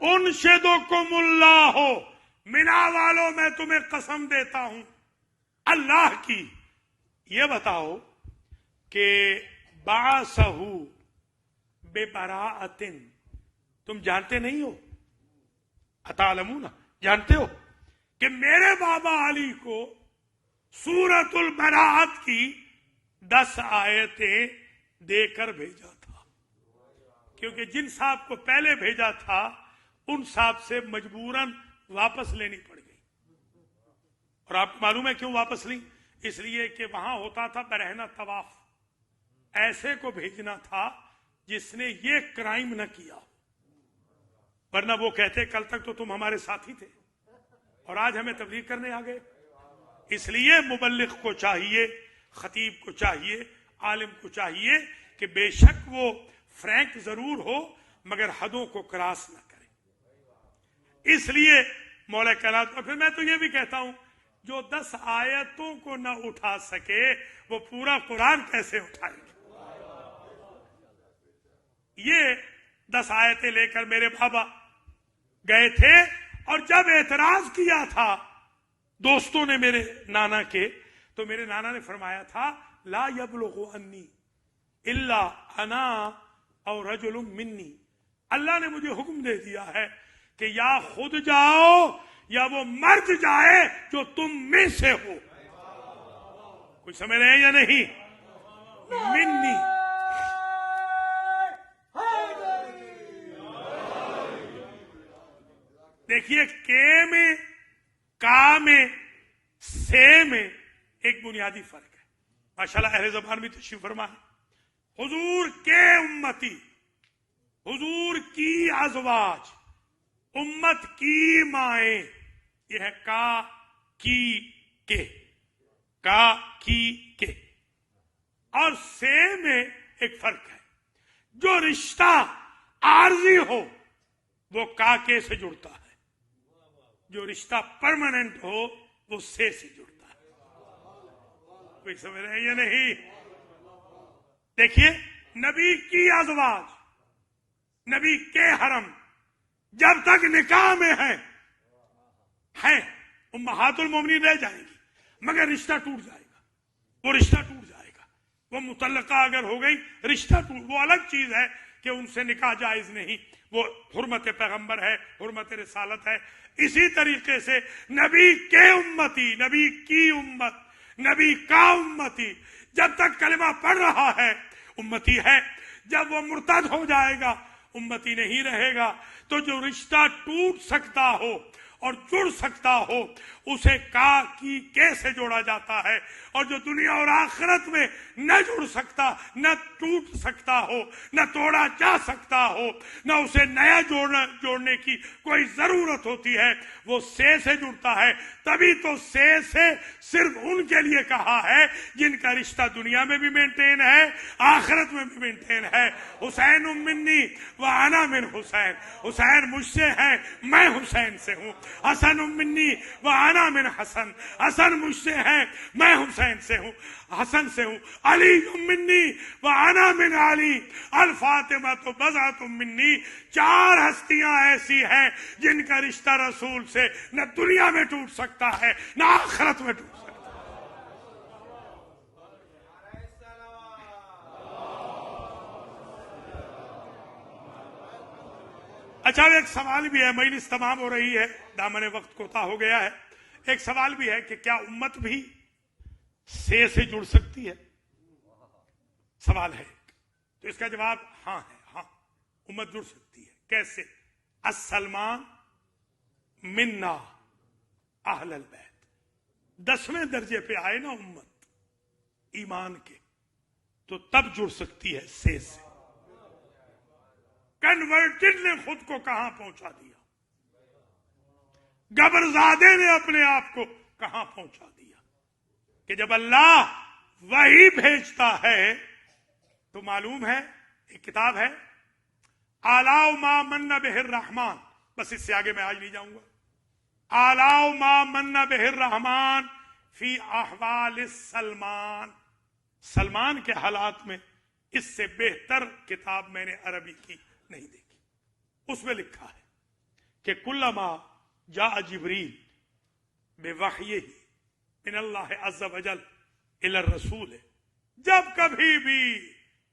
उनशदुकुमुल्लाह, मिना वालों मैं तुम्हें कसम देता हूं अल्लाह की, ये बताओ कि बासहु बेबराअतिन, तुम जानते नहीं हो? अतालमूना, जानते हो कि मेरे बाबा अली को सूरतुल बराअत की 10 आयतें देकर भेजा था, क्योंकि जिन साहब को पहले भेजा था उन साहब से मजबूरन वापस लेनी पड़ गई। और आपको मालूम है क्यों वापस ली? इसलिए कि वहां होता था बरहना तवाफ, ऐसे को भेजना था जिसने ये क्राइम न किया, वरना वो कहते कल तक तो तुम हमारे साथी थे और आज हमें तबलीग करने आ गए। इसलिए मुबल्लिग को चाहिए, खतीब को चाहिए, आलिम को चाहिए कि बेशक वो फ्रैंक जरूर हो मगर हदों को क्रॉस न करे। इसलिए मौला कायनात, और फिर मैं तो ये भी कहता हूं जो 10 आयतों को न उठा सके वो पूरा कुरान कैसे उठाएंगे। ये 10 आयतें लेकर मेरे बाबा गए थे और जब एतराज किया था दोस्तों ने मेरे नाना के, तो मेरे नाना ने फरमाया था ला यबलुगु अन्नी इल्ला अना और रजुलुम मिन्नी। अल्लाह ने मुझे हुक्म दे दिया है कि या खुद जाओ या वो मर्द जाए जो तुम में से हो। कुछ समझ रहे हैं या नहीं? मिन्नी। देखिए के में, का में, से में एक बुनियादी फर्क है। माशाल्लाह अहले ज़बान भी तशरीफ फरमा है। हुजूर के उम्मती, हुजूर की अज़वाज, उम्मत की माए, यह है का की के, का की के। और से में एक फर्क है। जो रिश्ता आर्जी हो वो का के से जुड़ता है, जो रिश्ता परमानेंट हो वो से जुड़ता है। कोई समझ रहे हैं या नहीं? देखिए नबी की अज़वाज, नबी के हरम जब तक निकाह में है उम्महातुल मोमिनीन रह जाएंगी मगर रिश्ता टूट जाएगा। वो रिश्ता टूट जाएगा। वो मुतल्लका अगर हो गई रिश्ता टूट, वो अलग चीज है कि उनसे निकाह जायज नहीं, वो हुर्मत पैगंबर है, हुर्मत रिसालत है। इसी तरीके से नबी के उम्मती, नबी की उम्मत, नबी का उम्मती जब तक कलिमा पढ़ रहा है उम्मती है। जब वो मुर्तद हो जाएगा उम्मती नहीं रहेगा। तो जो रिश्ता टूट सकता हो और जुड़ सकता हो उसे का की के से जोड़ा जाता है। और जो दुनिया और आखिरत में न जुड़ सकता, न टूट सकता हो, न तोड़ा जा सकता हो, न उसे नया जोड़ने की कोई जरूरत होती है, वो से जुड़ता है। तभी तो से सिर्फ उनके लिए कहा है जिनका रिश्ता दुनिया में भी मेंटेन है, आखिरत में भी मेंटेन है। हुसैन मिन्नी व अना मिन हुसैन, हुसैन मुझसे है, मैं हुसैन से हूं। हसन मिन्नी व अना मिन हसन, हसन मुझसे है, मैं हुसैन से हूं, हसन से हूं। अली मिन्नी व अना मिन अली, अल फातिमा तो बजा तुम मिन्नी। 4 हस्तियां ऐसी हैं जिनका रिश्ता रसूल से न दुनिया में टूट सकता है न आखिरत में टूट सकता है। अच्छा एक सवाल भी है, मजलिस तमाम हो रही है, दामने वक्त कोता हो गया है। एक सवाल भी है कि क्या उम्मत भी से जुड़ सकती है? सवाल है। तो इसका जवाब हाँ है, हाँ उम्मत जुड़ सकती है। कैसे? अस्सलमान मिन्ना अहलल बैत, 10वें दर्जे पे आए ना उम्मत ईमान के, तो तब जुड़ सकती है से। कन्वर्टेड ने खुद को कहां पहुंचा दिया, गबरजादे ने अपने आप को कहां पहुंचा दिया कि जब अल्लाह वही भेजता है तो मालूम है, एक किताब है आलाउ मा मन्ना बिहिर रहमान, बस इससे आगे मैं आज नहीं जाऊंगा। आलाउ मा मन्ना बिहिर रहमान फी अहवाल सलमान, सलमान के हालात में इससे बेहतर किताब मैंने अरबी की नहीं देखी। उसमें लिखा है कि कुल्लमा जा जिब्रील बेवहयही मिनल्लाह अज़्ज़ वजल इला रसूल, जब कभी भी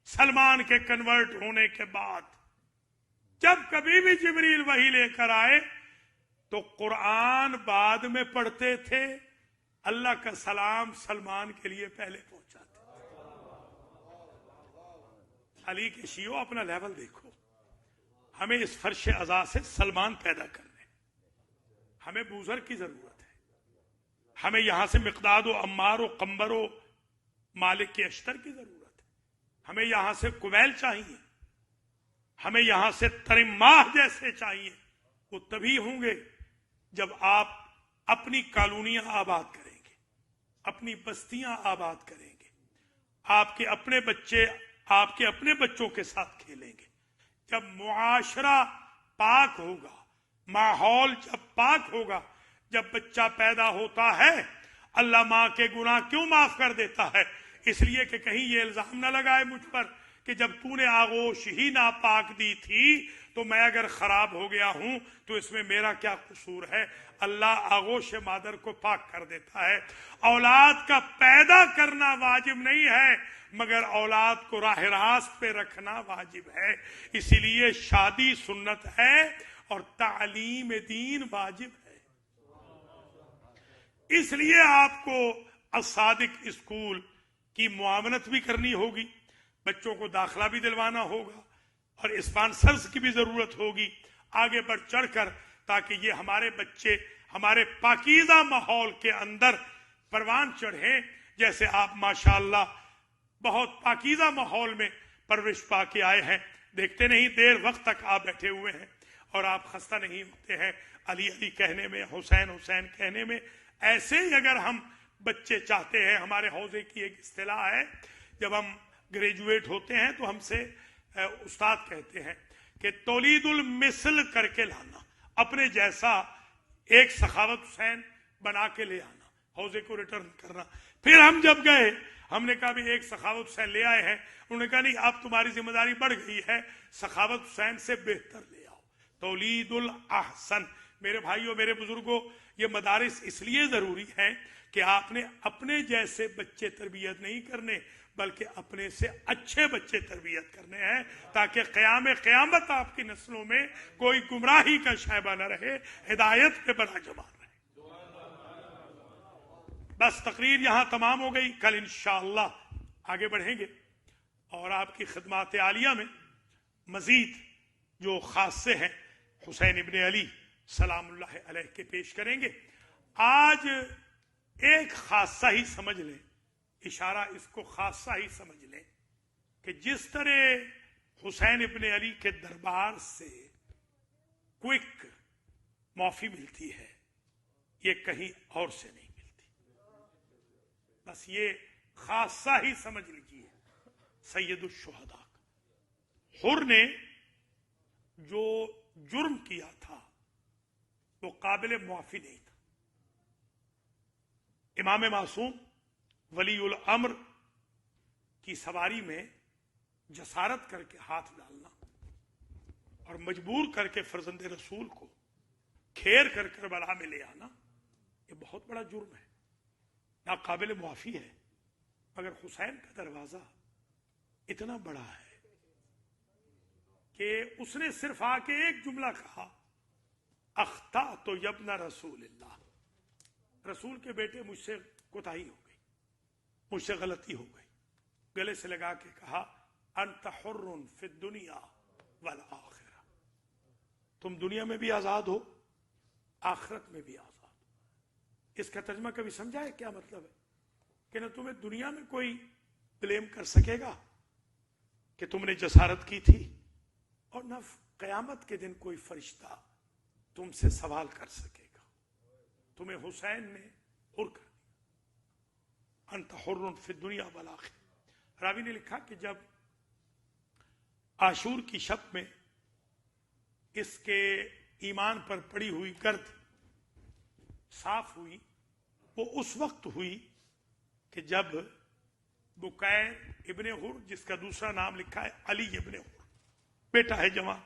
सलमान के कन्वर्ट होने के बाद जब कभी भी जिब्रील वही लेकर आए तो कुरान बाद में पढ़ते थे, अल्लाह का सलाम सलमान के लिए पहले पहुंचाते थे। अली के शियो अपना लेवल देखो, हमें इस फर्श अज़ा से सलमान पैदा करने, हमें बूजर की जरूरत है। हमें यहां से मिकदाद व अम्मार व कंबर व मालिक के अश्तर की जरूरत है। हमें यहां से कुबैल चाहिए, हमें यहां से तरिमाह जैसे चाहिए, वो तभी होंगे जब आप अपनी कॉलोनियां आबाद करेंगे, अपनी बस्तियां आबाद करेंगे, आपके अपने बच्चे आपके अपने बच्चों के साथ खेलेंगे। जब मुआशरा पाक होगा, माहौल जब पाक होगा, जब बच्चा पैदा होता है, अल्लाह माँ के गुनाह क्यों माफ कर देता है? इसलिए कि कहीं ये इल्जाम ना लगाए मुझ पर कि जब तूने आगोश ही नापाक दी थी तो मैं अगर खराब हो गया हूं तो इसमें मेरा क्या कसूर है। अल्लाह आगोश मादर को पाक कर देता है। औलाद का पैदा करना वाजिब नहीं है, मगर औलाद को राह रास्त पे रखना वाजिब है। इसीलिए शादी सुन्नत है और तालीम दीन वाजिब है। इसलिए आपको असादिक स्कूल की मुआवनत भी करनी होगी, बच्चों को दाखिला भी दिलवाना होगा और स्पॉन्सर्स की भी जरूरत होगी आगे बढ़ चढ़कर, ताकि ये हमारे बच्चे हमारे पाकीज़ा माहौल के अंदर परवान चढ़े। जैसे आप माशाअल्लाह बहुत पाकीज़ा माहौल में परवरिश पाके आए हैं, देखते नहीं देर वक्त तक आप बैठे हुए हैं और आप खस्ता नहीं होते हैं अली अली कहने में, हुसैन हुसैन कहने में। ऐसे ही अगर हम बच्चे चाहते हैं, हमारे हौजे की एक इस्तिलाह है, जब हम ग्रेजुएट होते हैं तो हमसे उस्ताद कहते हैं कि तौलीदुल मिसल करके लाना, अपने जैसा एक सखावत हुसैन बना के ले आना, हौजे को रिटर्न करना। फिर हम जब गए, हमने कहा भी एक सखावत हुसैन ले आए हैं, उन्होंने कहा नहीं अब तुम्हारी जिम्मेदारी बढ़ गई है, सखावत हुसैन से बेहतर ले आओ, तौलीदुल अहसन। मेरे भाइयों मेरे बुजुर्गों, ये मदारिस इसलिए जरूरी है कि आपने अपने जैसे बच्चे तरबियत नहीं करने, बल्कि अपने से अच्छे बच्चे तरबियत करने हैं, ताकि क़यामत आपकी नस्लों में कोई गुमराही का शायबा न रहे, हिदायत पे बड़ा जवान रहे। बस तकरीर यहां तमाम हो गई। कल इंशाअल्लाह आगे बढ़ेंगे और आपकी खिदमात आलिया में मजीद जो खासे हैं हुसैन इब्ने अली सलामुल्लाह अलैह के पेश करेंगे। आज एक खासा ही समझ लें, इशारा इसको खासा ही समझ लें कि जिस तरह हुसैन इब्ने अली के दरबार से क्विक माफी मिलती है, ये कहीं और से नहीं मिलती। बस ये खासा ही समझ लीजिए। सैयदुल शुहदा हुर ने जो जुर्म किया था वो काबिल मुआफी नहीं था। इमाम मासूम वलीउल अम्र की सवारी में जसारत करके हाथ डालना और मजबूर करके फर्जंदे रसूल को खेर कर करबला में ले आना, ये बहुत बड़ा जुर्म है, ना काबिल मुआफी है। मगर हुसैन का दरवाजा इतना बड़ा है कि उसने सिर्फ आके एक जुमला कहा, अख्ता तो यबना रसूलिल्लाह, रसूल के बेटे मुझसे कोताही हो गई, मुझसे गलती हो गई। गले से लगा के कहा, अंत हुर्रुन फिद दुनिया वल आखिरा, तुम दुनिया में भी आजाद हो, आखिरत में भी आजाद हो। इसका तर्जमा कभी समझा है क्या मतलब है? कि न तुम्हें दुनिया में कोई ब्लेम कर सकेगा कि तुमने जसारत की थी, और न कयामत के दिन कोई फरिश्ता तुमसे सवाल कर सकेगा। तुम्हें हुसैन ने हुर कर दिया, अंत हुर्रुन फिद दुनिया वल आखिरा। रावी ने लिखा कि जब आशूर की शब में इसके ईमान पर पड़ी हुई गर्द साफ हुई, वो उस वक्त हुई कि जब बुकैर इब्ने हुर, जिसका दूसरा नाम लिखा है अली इब्ने हुर, बेटा है जवान,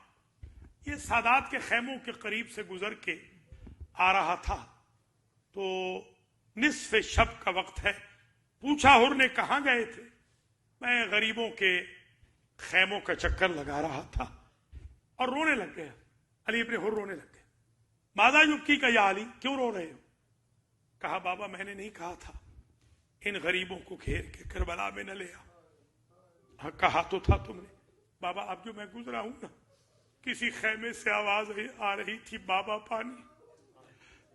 ये सादात के खैमों के करीब से गुजर के आ रहा था। तो निस्फ शब का वक्त है। पूछा हुर ने कहां गए थे? मैं गरीबों के खैमों का चक्कर लगा रहा था। और रोने लग गया, अली इब्ने हुर रोने लग गए। मादा युक्की का या अली, क्यों रो रहे हो? कहा, बाबा मैंने नहीं कहा था इन गरीबों को घेर के करबला में न ले आओ? हाँ कहा तो था तुमने। बाबा अब जो मैं गुजरा हूं ना, किसी खैमे से आवाज आ रही थी बाबा पानी,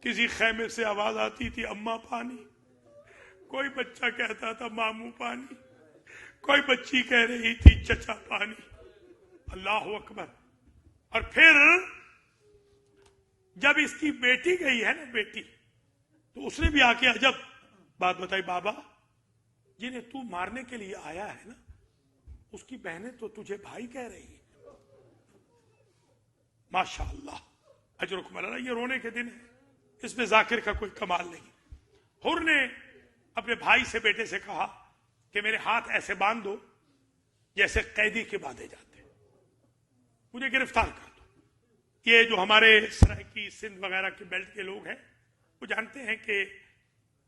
किसी खैमे से आवाज आती थी अम्मा पानी, कोई बच्चा कहता था मामू पानी, कोई बच्ची कह रही थी चचा पानी। अल्लाह अकबर। और फिर जब इसकी बेटी गई है ना, बेटी, तो उसने भी आके अजब बात बताई, बाबा जिन्हें तू मारने के लिए आया है ना, उसकी बहनें तो तुझे भाई कह रही है। माशाअल्लाह, अजरुकुम अल्लाह। ये रोने के दिन है, इसमें जाकिर का कोई कमाल नहीं। हुर ने अपने भाई से, बेटे से कहा कि मेरे हाथ ऐसे बांध दो जैसे कैदी के बांधे जाते हैं, मुझे गिरफ्तार कर दो। ये जो हमारे सराइकी सिंध वगैरह के बेल्ट के लोग हैं, वो जानते हैं कि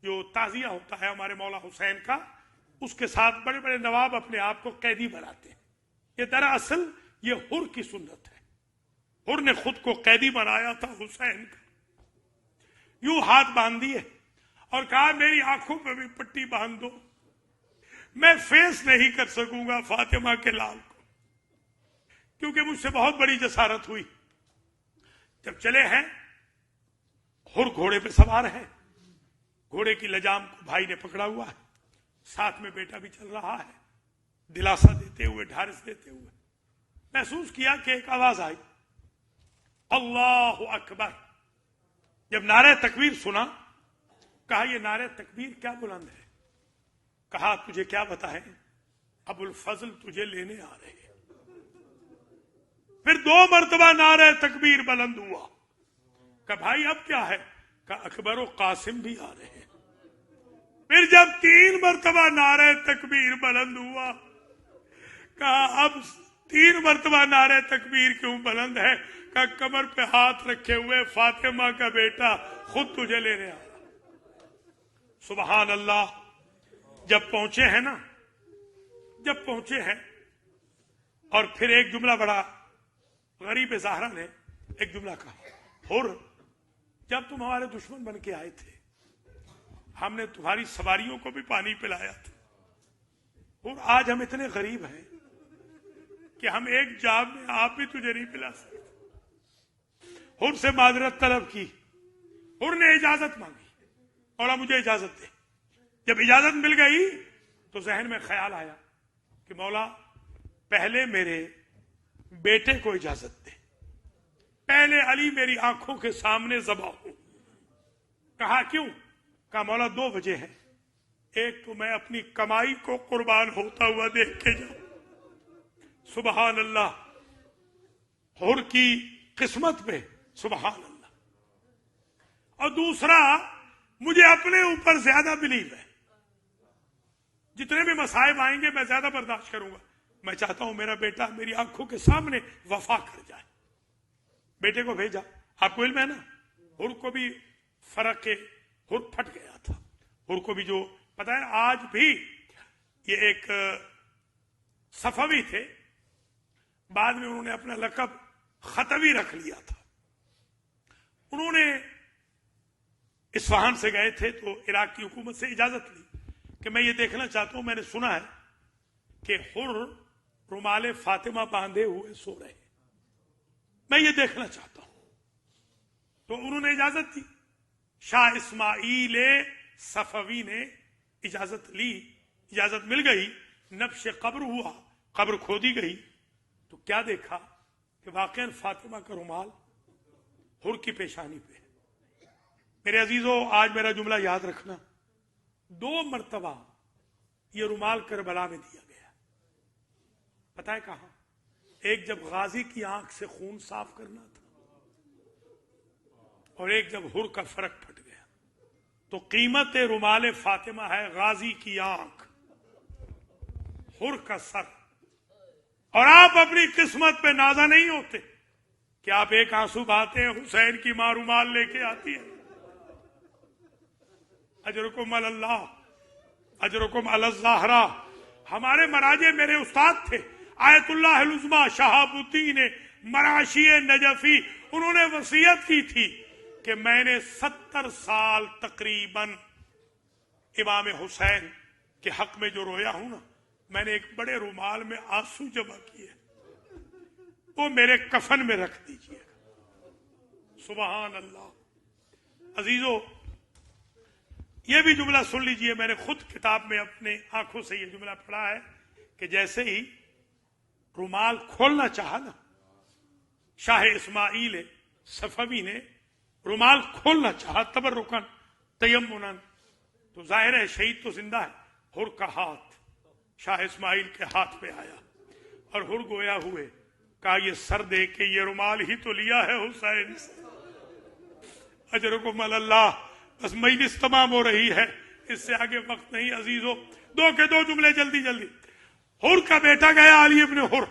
जो ताजिया होता है हमारे मौला हुसैन का, उसके साथ बड़े बड़े नवाब अपने आप को कैदी बनाते हैं। ये दरअसल ये हुर की सुन्नत है। हुर ने खुद को कैदी बनाया था हुसैन का। यूं हाथ बांध दिए और कहा मेरी आंखों पे भी पट्टी बांध दो, मैं फेस नहीं कर सकूंगा फातिमा के लाल को, क्योंकि मुझसे बहुत बड़ी जसारत हुई। जब चले हैं, हुर घोड़े पे सवार है, घोड़े की लजाम को भाई ने पकड़ा हुआ है, साथ में बेटा भी चल रहा है, दिलासा देते हुए, ढारिस देते हुए। महसूस किया कि एक आवाज आई, अल्लाहु अकबर। जब नारे तकबीर सुना, कहा ये नारे तकबीर क्या बुलंद है। कहा तुझे क्या बताएं, अबुल फजल तुझे लेने आ रहे हैं। फिर 2 मरतबा नारे तकबीर बुलंद हुआ। कहा भाई अब क्या है, कहा अकबर और कासिम भी आ रहे हैं। फिर जब 3 मरतबा नारे तकबीर बुलंद हुआ, कहा अब 3 मरतबा नारे तकबीर क्यों बुलंद है, कहा कमर पे हाथ रखे हुए फातिमा का बेटा खुद तुझे लेने आ रहा। सुबहान अल्लाह। जब पहुंचे हैं ना, जब पहुंचे हैं, और फिर एक जुमला बड़ा गरीब ज़ाहरा ने एक जुमला कहा, हुर जब तुम हमारे दुश्मन बन के आए थे, हमने तुम्हारी सवारियों को भी पानी पिलाया था। और आज हम इतने गरीब हैं कि हम एक जाम में आप भी तुझे नहीं पिला सकते। हुर से माजरत तलब की, हुर ने इजाजत मांगी और अब मुझे इजाजत दे। जब इजाजत मिल गई तो जहन में ख्याल आया कि मौला पहले मेरे बेटे को इजाजत दे, पहले अली मेरी आंखों के सामने ज़बा हो। कहा क्यों, कहा मौला 2 वजह है। एक तो मैं अपनी कमाई को कुर्बान होता हुआ देख के जाऊं, सुबहान अल्लाह, हुर की किस्मत पे सुबहान अल्लाह, और दूसरा मुझे अपने ऊपर ज्यादा बिलीव है, जितने भी मसाइब आएंगे मैं ज्यादा बर्दाश्त करूंगा। मैं चाहता हूं मेरा बेटा मेरी आंखों के सामने वफा कर जाए। बेटे को भेजा। आपको इल्म है ना, हुर को भी फर्क के हुर फट गया था। हुर को भी जो पता है, आज भी ये एक सफवी थे, बाद में उन्होंने अपना लकब खतवी रख लिया था। उन्होंने इस्फहान से गए थे तो इराक की हुकूमत से इजाजत ली कि मैं ये देखना चाहता हूं, मैंने सुना है कि हुर रुमाले फातिमा बांधे हुए सो रहे, मैं ये देखना चाहता हूं। तो उन्होंने इजाजत दी। शाह इस्माइल सफवी ने इजाजत ली, इजाजत मिल गई, नब्श कब्र हुआ, कब्र खोदी गई तो क्या देखा कि वाकई फातिमा का रुमाल हुर की पेशानी पे। मेरे अजीजों, आज मेरा जुमला याद रखना, 2 मरतबा ये रुमाल करबला में दिया गया। पता है कहां? एक जब गाजी की आंख से खून साफ करना था, और एक जब हुर का फर्क फट गया। तो कीमत रुमाल फातिमा है गाजी की आंख, हुर का सर। और आप अपनी किस्मत पे नाजा नहीं होते कि आप एक आंसू बहाते हैं, हुसैन की मां रुमाल लेके आती है। अजरुकुम अल्लाह, अजरुकुम अल-ज़हरा। हमारे मराजे मेरे उस्ताद थे आयतुल्लाह उज़्मा शहाबुद्दीन मराशी नजफी। उन्होंने वसीयत की थी कि मैंने 70 साल तकरीबन इमाम हुसैन के हक में जो रोया हूं ना, मैंने एक बड़े रुमाल में आंसू जमा किए, वो मेरे कफन में रख दीजिएगा। सुबहान अल्लाह। अजीजों, ये भी जुमला सुन लीजिए, मैंने खुद किताब में अपने आंखों से ये जुमला पढ़ा है कि जैसे ही रुमाल खोलना चाहा ना, शाह इस्माइल सफवी ने रुमाल खोलना चाहा तबर्रुकन तयम्मुनन, तो जाहिर है शहीद तो जिंदा है। हुर का हाथ शाह इस्माइल के हाथ पे आया और हुर गोया हुए कहा, ये सर दे के ये रुमाल ही तो लिया है हुसैन से। अजरुकुम अल्लाह। बस मजलिस तमाम हो रही है, इससे आगे वक्त नहीं अजीजों। दो के दो जुमले जल्दी जल्दी। हुर का बेटा गया अली इब्न हुर,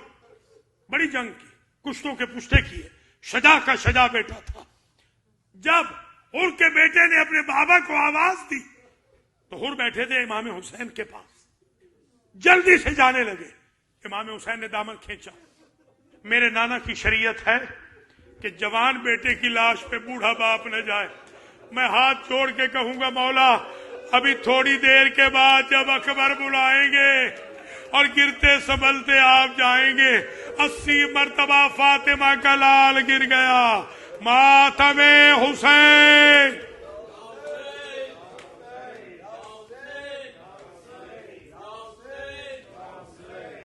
बड़ी जंग की, कुश्तों के पुश्ते किए, शजा का शजा बेटा था। जब हुर के बेटे ने अपने बाबा को आवाज दी तो हुर बैठे थे इमाम हुसैन के पास, जल्दी से जाने लगे। इमाम हुसैन ने दामन खींचा। मेरे नाना की शरीयत है कि जवान बेटे की लाश पे बूढ़ा बाप न जाए। मैं हाथ जोड़ के कहूंगा, मौला अभी थोड़ी देर के बाद जब अकबर बुलाएंगे और गिरते संभलते आप जाएंगे, 80 मरतबा फातिमा का लाल गिर गया, मातमे हुसैन।